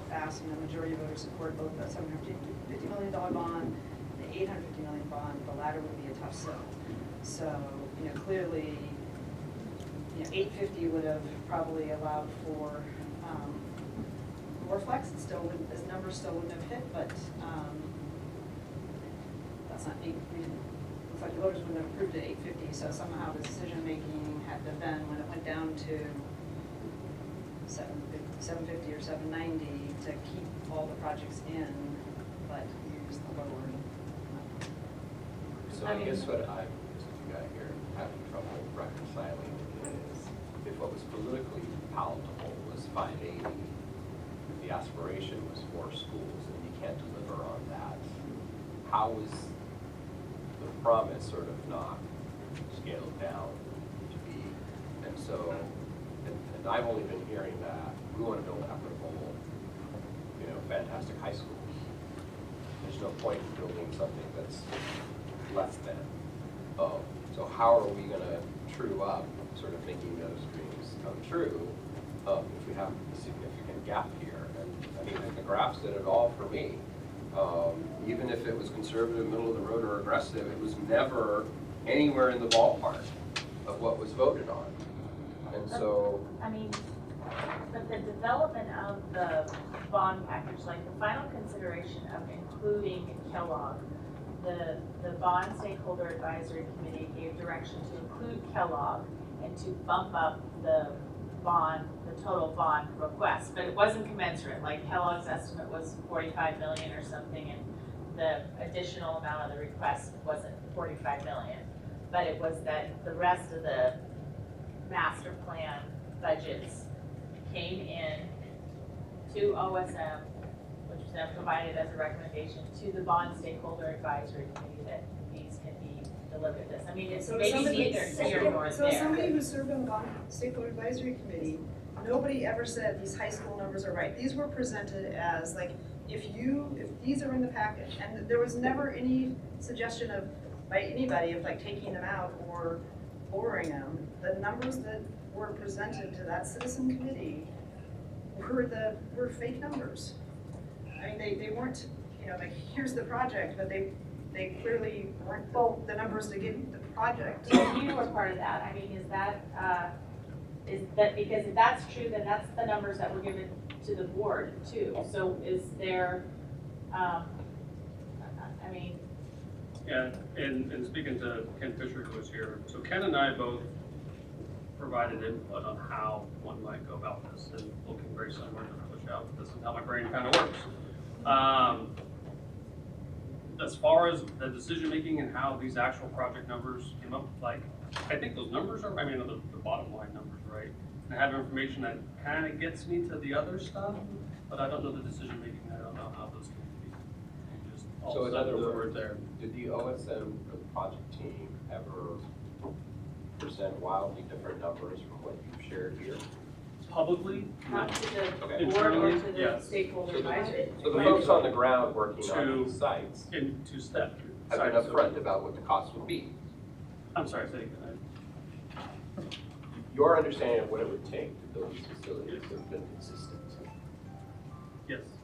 A: passed, and the majority of voters support both the $750 million bond, the $850 million bond. The latter would be a tough sell. So, you know, clearly, you know, 850 would have probably allowed for more flex. It still wouldn't, this number still wouldn't have hit, but that's not, looks like the voters wouldn't have approved at 850. So somehow the decision making had to bend when it went down to 750 or 790 to keep all the projects in, but use the lower.
I: So I guess what I'm, as you got here, having trouble reconciling is if what was politically palatable was 580, if the aspiration was 4 schools and you can't deliver on that, how is the promise sort of not scaled down to be? And so, and I've only been hearing that we want to build equitable, fantastic high schools. There's no point in building something that's less than. So how are we going to true up, sort of making those dreams come true if we have a significant gap here? And I mean, the graphs did it all for me. Even if it was conservative, middle of the road, or aggressive, it was never anywhere in the ballpark of what was voted on. And so,
C: I mean, but the development of the bond package, like the final consideration of including Kellogg, the bond stakeholder advisory committee gave direction to include Kellogg and to bump up the total bond request, but it wasn't commensurate. Like Kellogg's estimate was 45 million or something, and the additional amount of the request wasn't 45 million, but it was that the rest of the master plan budgets came in to OSM, which was then provided as a recommendation to the bond stakeholder advisory committee that these can be delivered this. I mean, it's
A: So
C: maybe
A: somebody-
C: neither here nor
A: So
C: there.
A: somebody who served on the bond stakeholder advisory committee, nobody ever said these high school numbers are right. These were presented as like, if these are in the package, and there was never any suggestion of, by anybody, of like taking them out or lowering them. The numbers that were presented to that citizen committee were fake numbers. I mean, they weren't, like, here's the project, but they clearly weren't the numbers to give the project.
C: You were part of that. I mean, is that because if that's true, then that's the numbers that were given to the board too. So is there, I mean.
B: Yeah, and speaking to Ken Fisher, who was here, so Ken and I both provided input on how one might go about this, and looking very similar to push out. This is how my brain kind of works. As far as the decision-making and how these actual project numbers came up, like, I think those numbers are, the bottom line numbers, right? And I have information that kind of gets me to the other stuff, but I don't know the decision-making. I don't know how those can be. Just all
I: so
B: of
I: in
B: a sudden,
I: other
B: the word
I: words,
B: there.
I: did the OSM or the project team ever present wildly different numbers from what you've shared here?
B: Publicly,
C: Not to the
I: Okay.
C: board or
B: Internally,
C: to the
B: yes.
C: stakeholder advisory.
I: So the folks on the ground working on
B: To-
I: these sites
B: in two-step.
I: have been upfront about what the cost would be.
B: I'm sorry, say again.
I: Your understanding of what it would take to build these facilities has been consistent.
B: Yes.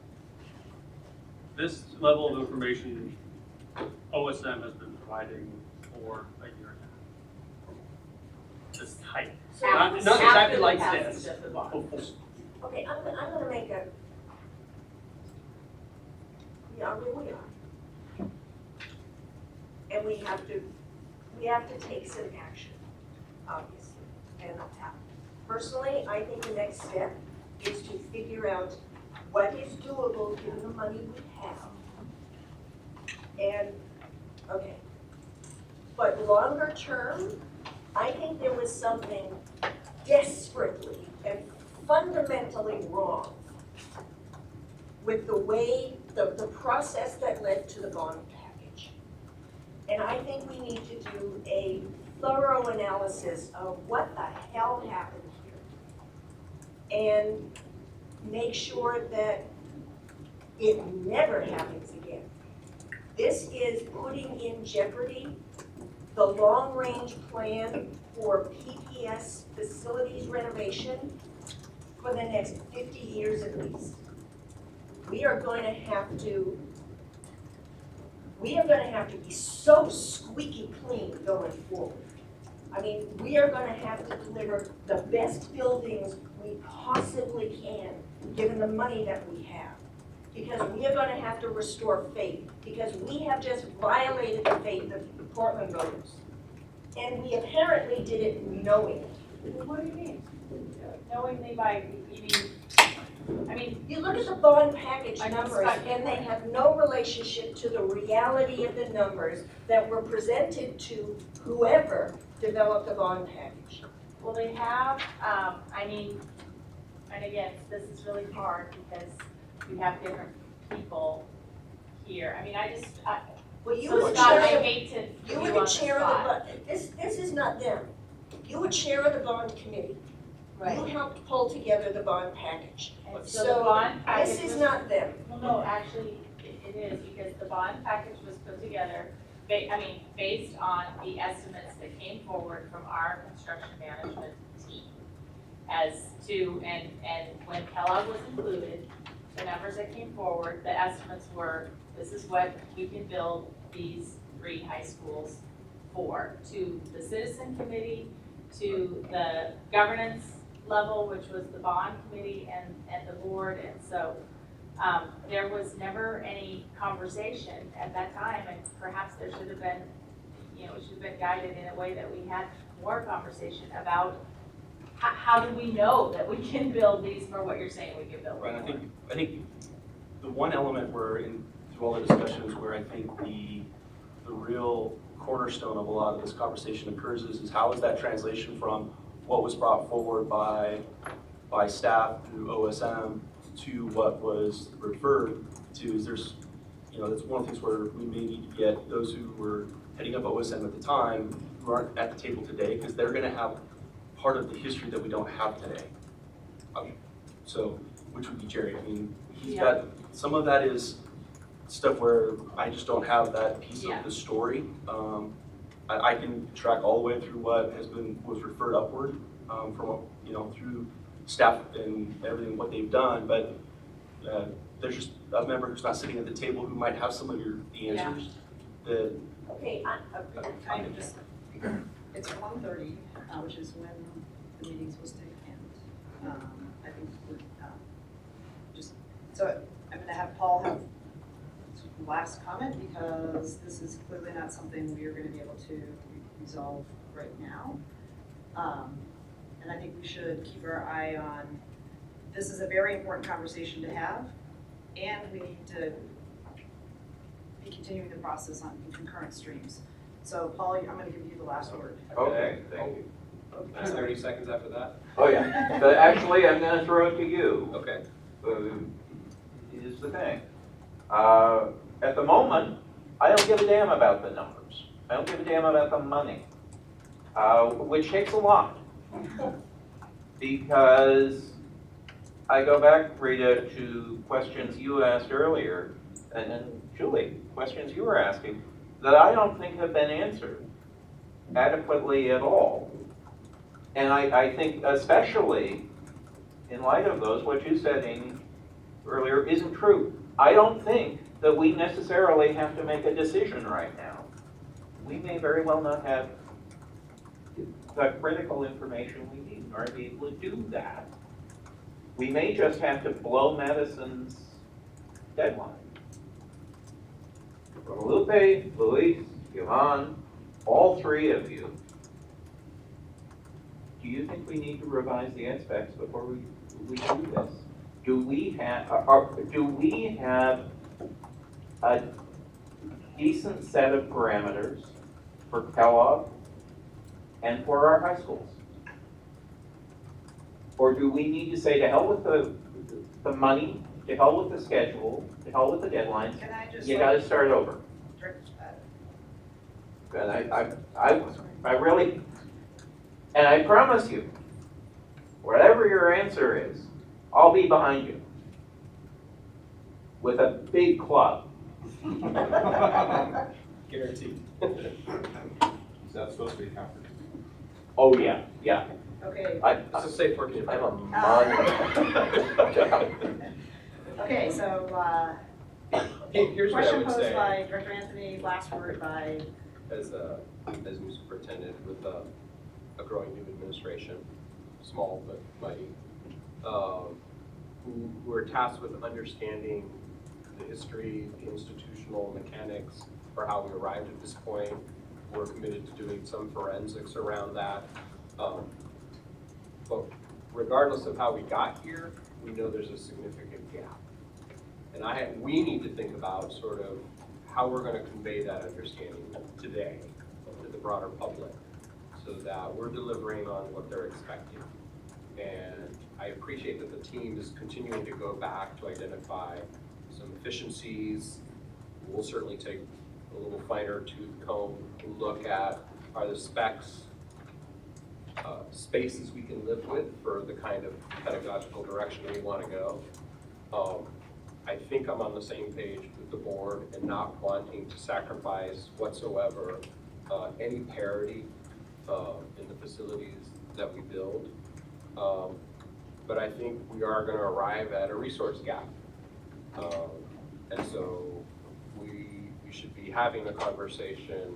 B: This level of information, OSM has been providing for a year and a half. This height. Not exactly like this.
C: After the bond.
G: Okay, I'm gonna make a, we are where we are. And we have to take some action, obviously. And personally, I think the next step is to figure out what is doable given the money we have. And, okay. But longer term, I think there was something desperately and fundamentally wrong with the way, the process that led to the bond package. And I think we need to do a thorough analysis of what the hell happened here. And make sure that it never happens again. This is putting in jeopardy the long-range plan for PPS facilities renovation for the next 50 years at least. We are going to have to be so squeaky clean going forward. I mean, we are going to have to deliver the best buildings we possibly can, given the money that we have. Because we are going to have to restore faith, because we have just violated the faith of the Portland voters. And we apparently did it knowing.
F: What do you mean?
C: Knowingly by, you mean, I mean,
G: You look at the bond package
C: I
G: numbers,
C: just-
G: and they have no relationship to the reality of the numbers that were presented to whoever developed the bond package.
C: well, they have, I mean, and again, this is really hard because we have different people here. I mean,
G: Well, you
C: so
G: were
C: Scott, I
G: chair,
C: hate to
G: you
C: put
G: were
C: you
G: the
C: on the
G: chair of
C: spot.
G: the, this is not them. You were chair of the bond committee. You
C: Right.
G: helped pull together the bond package.
C: And so the bond package
G: This is
C: was-
G: not them.
C: Well, no, actually, it is, because the bond package was put together, based on the estimates that came forward from our construction management team. As to, and when Kellogg was included, the numbers that came forward, the estimates were, this is what we can build these 3 high schools for, to the citizen committee, to the governance level, which was the bond committee and the board, and so there was never any conversation at that time, and perhaps there should have been, we should have been guided in a way that we had more conversation about how do we know that we can build these for what you're saying we can build?
H: Right, I think the one element where through all the discussions where I think the real cornerstone of a lot of this conversation occurs is how is that translation from what was brought forward by staff through OSM to what was referred to. Is there's, that's one of the things where we may need to get those who were heading up OSM at the time who aren't at the table today, because they're going to have part of the history that we don't have today. So, which would be Jerry. I mean, he's got, some of that is stuff where I just don't have that piece of the story. I can track all the way through what was referred upward from, through staff and everything, what they've done, but there's just a member who's not sitting at the table who might have some of the answers that.
G: Okay,
A: Kind of just, it's 1:30, which is when the meeting's supposed to end. I think we're so I'm gonna have Paul have last comment, because this is clearly not something we are gonna be able to resolve right now. And I think we should keep our eye on, this is a very important conversation to have, and we need to be continuing the process on concurrent streams. So Paul, I'm gonna give you the last word.
D: Okay, thank you.
I: 30 seconds after that?
D: Oh, yeah, but actually, I'm gonna throw it to you.
I: Okay.
D: Is the thing. At the moment, I don't give a damn about the numbers. I don't give a damn about the money, which takes a lot. Because I go back, Rita, to questions you asked earlier, and then Julie, questions you were asking, that I don't think have been answered adequately at all. And I think especially in light of those, what you said, Amy, earlier isn't true. I don't think that we necessarily have to make a decision right now. We may very well not have the critical information we need in order to be able to do that. We may just have to blow Madison's deadline. Guadalupe, Luis, Yvonne, all 3 of you, do you think we need to revise the ed specs before we do this? Do we have a decent set of parameters for Kellogg and for our high schools? Or do we need to say to hell with the money, to hell with the schedule, to hell with the deadlines,
A: Can I just?
D: you gotta start over? And I really, and I promise you, whatever your answer is, I'll be behind you with a big club.
I: Guaranteed.
K: Is that supposed to be conference?
D: Oh, yeah, yeah.
A: Okay.
I: It's a safe word.
D: I'm a money.
A: Okay, so,
I: Here's what I
A: question
I: would
A: posed
I: say.
A: by Director Anthony, last word by,
I: As new superintendent with a growing new administration, small but mighty, who are tasked with understanding the history, the institutional mechanics for how we arrived at this point. We're committed to doing some forensics around that. But regardless of how we got here, we know there's a significant gap. And we need to think about sort of how we're gonna convey that understanding today to the broader public so that we're delivering on what they're expecting. And I appreciate that the team is continuing to go back to identify some efficiencies. We'll certainly take a little finer tooth comb look at, are the specs spaces we can live with for the kind of pedagogical direction we want to go. I think I'm on the same page with the board and not wanting to sacrifice whatsoever any parity in the facilities that we build. But I think we are going to arrive at a resource gap. And so we should be having a conversation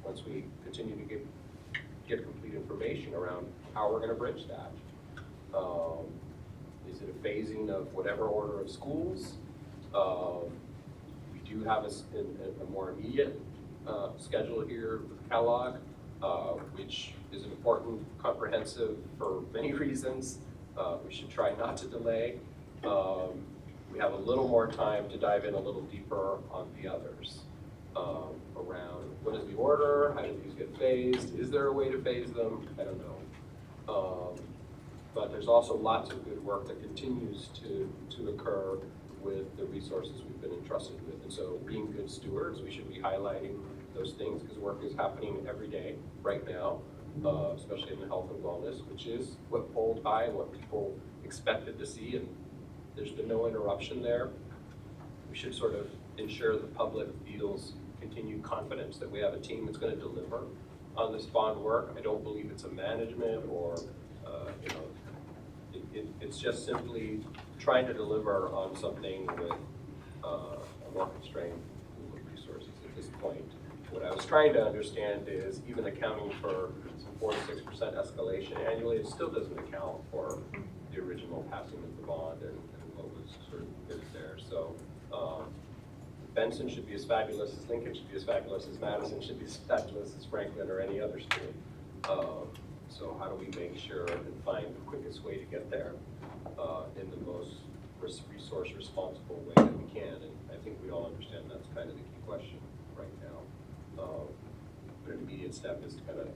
I: once we continue to get complete information around how we're going to bridge that. Is it a phasing of whatever order of schools? We do have a more immediate schedule here with Kellogg, which is important, comprehensive for many reasons. We should try not to delay. We have a little more time to dive in a little deeper on the others around what is the order, how do these get phased, is there a way to phase them? I don't know. But there's also lots of good work that continues to occur with the resources we've been entrusted with. And so being good stewards, we should be highlighting those things because work is happening every day right now, especially in the health and wellness, which is what polled high and what people expected to see, and there's been no interruption there. We should sort of ensure the public feels continued confidence that we have a team that's going to deliver on this bond work. I don't believe it's a management or, it's just simply trying to deliver on something with a more constrained pool of resources at this point. What I was trying to understand is even accounting for some 4 to 6% escalation annually, it still doesn't account for the original passing of the bond and what was sort of committed there. So Benson should be as fabulous as Lincoln, should be as fabulous as Madison, should be as fabulous as Franklin or any other school. So how do we make sure and find the quickest way to get there in the most resource responsible way that we can? And I think we all understand that's kind of the key question right now. But an immediate step is to kind of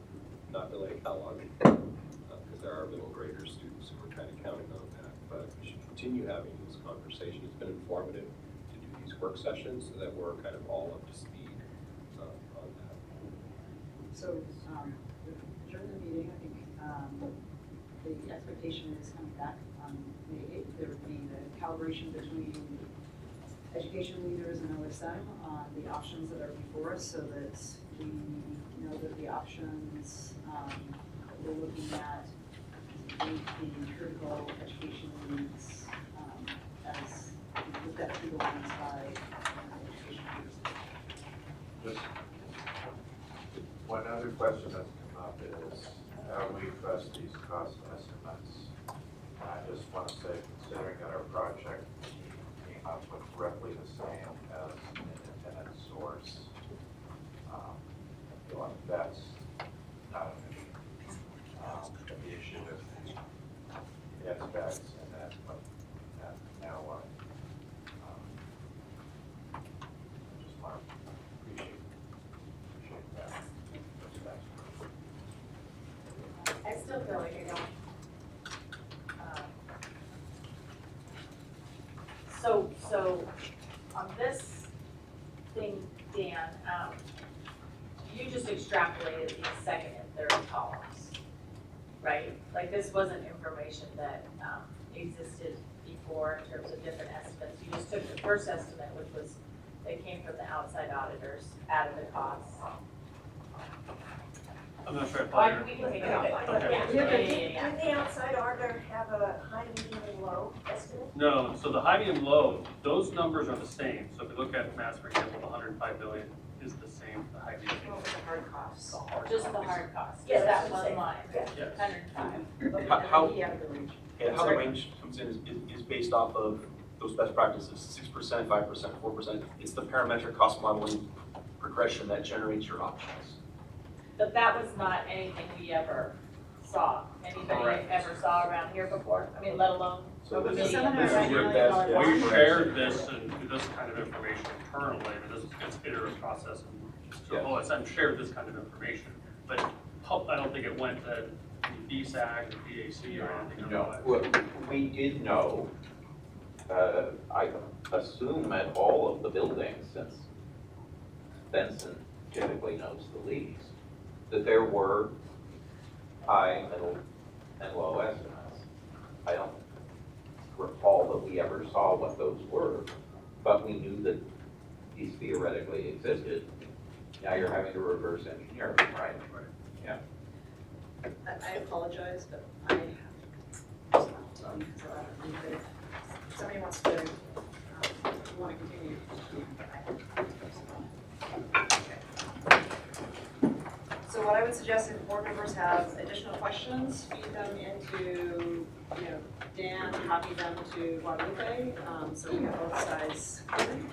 I: not delay Kellogg because there are middle grader students who are kind of counting on that. But we should continue having this conversation. It's been informative to do these work sessions so that we're kind of all up to speed on that.
A: So during the meeting, I think the expectation is coming back on May 8th. There would be the calibration between education leaders and OSM on the options that are before us so that we know that the options that we're looking at meet the critical education needs as looked at through the lens by education leaders.
E: Just one other question that's come up is how we trust these cost estimates. And I just want to say, considering that our project came up with roughly the same as an independent source, I feel like that's not an issue. The issue is the aspects and that now what. I just want to appreciate that.
C: I still feel like I don't. So on this thing, Dan, you just extrapolated these second and third columns, right? Like this wasn't information that existed before in terms of different estimates. You just took the first estimate, which was, that came from the outside auditors, added the costs.
B: I'm not sure I
C: Why
B: follow
C: we
B: your.
C: can take it offline.
B: Okay.
C: Yeah.
G: Did the outside auditor have a high, medium, and low estimate?
B: No, so the high, medium, low, those numbers are the same. So if you look at Mass, for example, the 105 billion is the same, the high, medium.
A: What was the hard costs?
C: Just the hard costs,
G: Yeah,
C: just that
G: that's the
C: one
G: same.
C: line,
G: Yeah.
C: 105.
H: How-
A: He added the range.
H: And how the range comes in is based off of those best practices, 6%, 5%, 4%. It's the parametric cost modeling progression that generates your options.
C: But that was not anything we ever saw, anybody
B: Correct.
C: ever saw around here before, I mean, let alone.
E: So this is,
A: Some of
E: this
A: them
E: is
A: are
E: your
A: really
E: best
A: like-
B: We
E: information.
B: shared this and this kind of information internally, but this is iterative process. So,
E: Yes.
B: OSM shared this kind of information, but I don't think it went to BSAC or BAC or anything.
D: No,
B: otherwise.
D: well, we did know, I assume at all of the buildings, since Benson typically knows the least, that there were high, middle, and low estimates. I don't recall that we ever saw what those were, but we knew that these theoretically existed. Now you're having to reverse engineer them, right? Yeah.
A: I apologize, but I have to. If somebody wants to, want to continue. So what I would suggest if board members have additional questions, feed them into, Dan, copy them to Guadalupe, so we have both sides covered.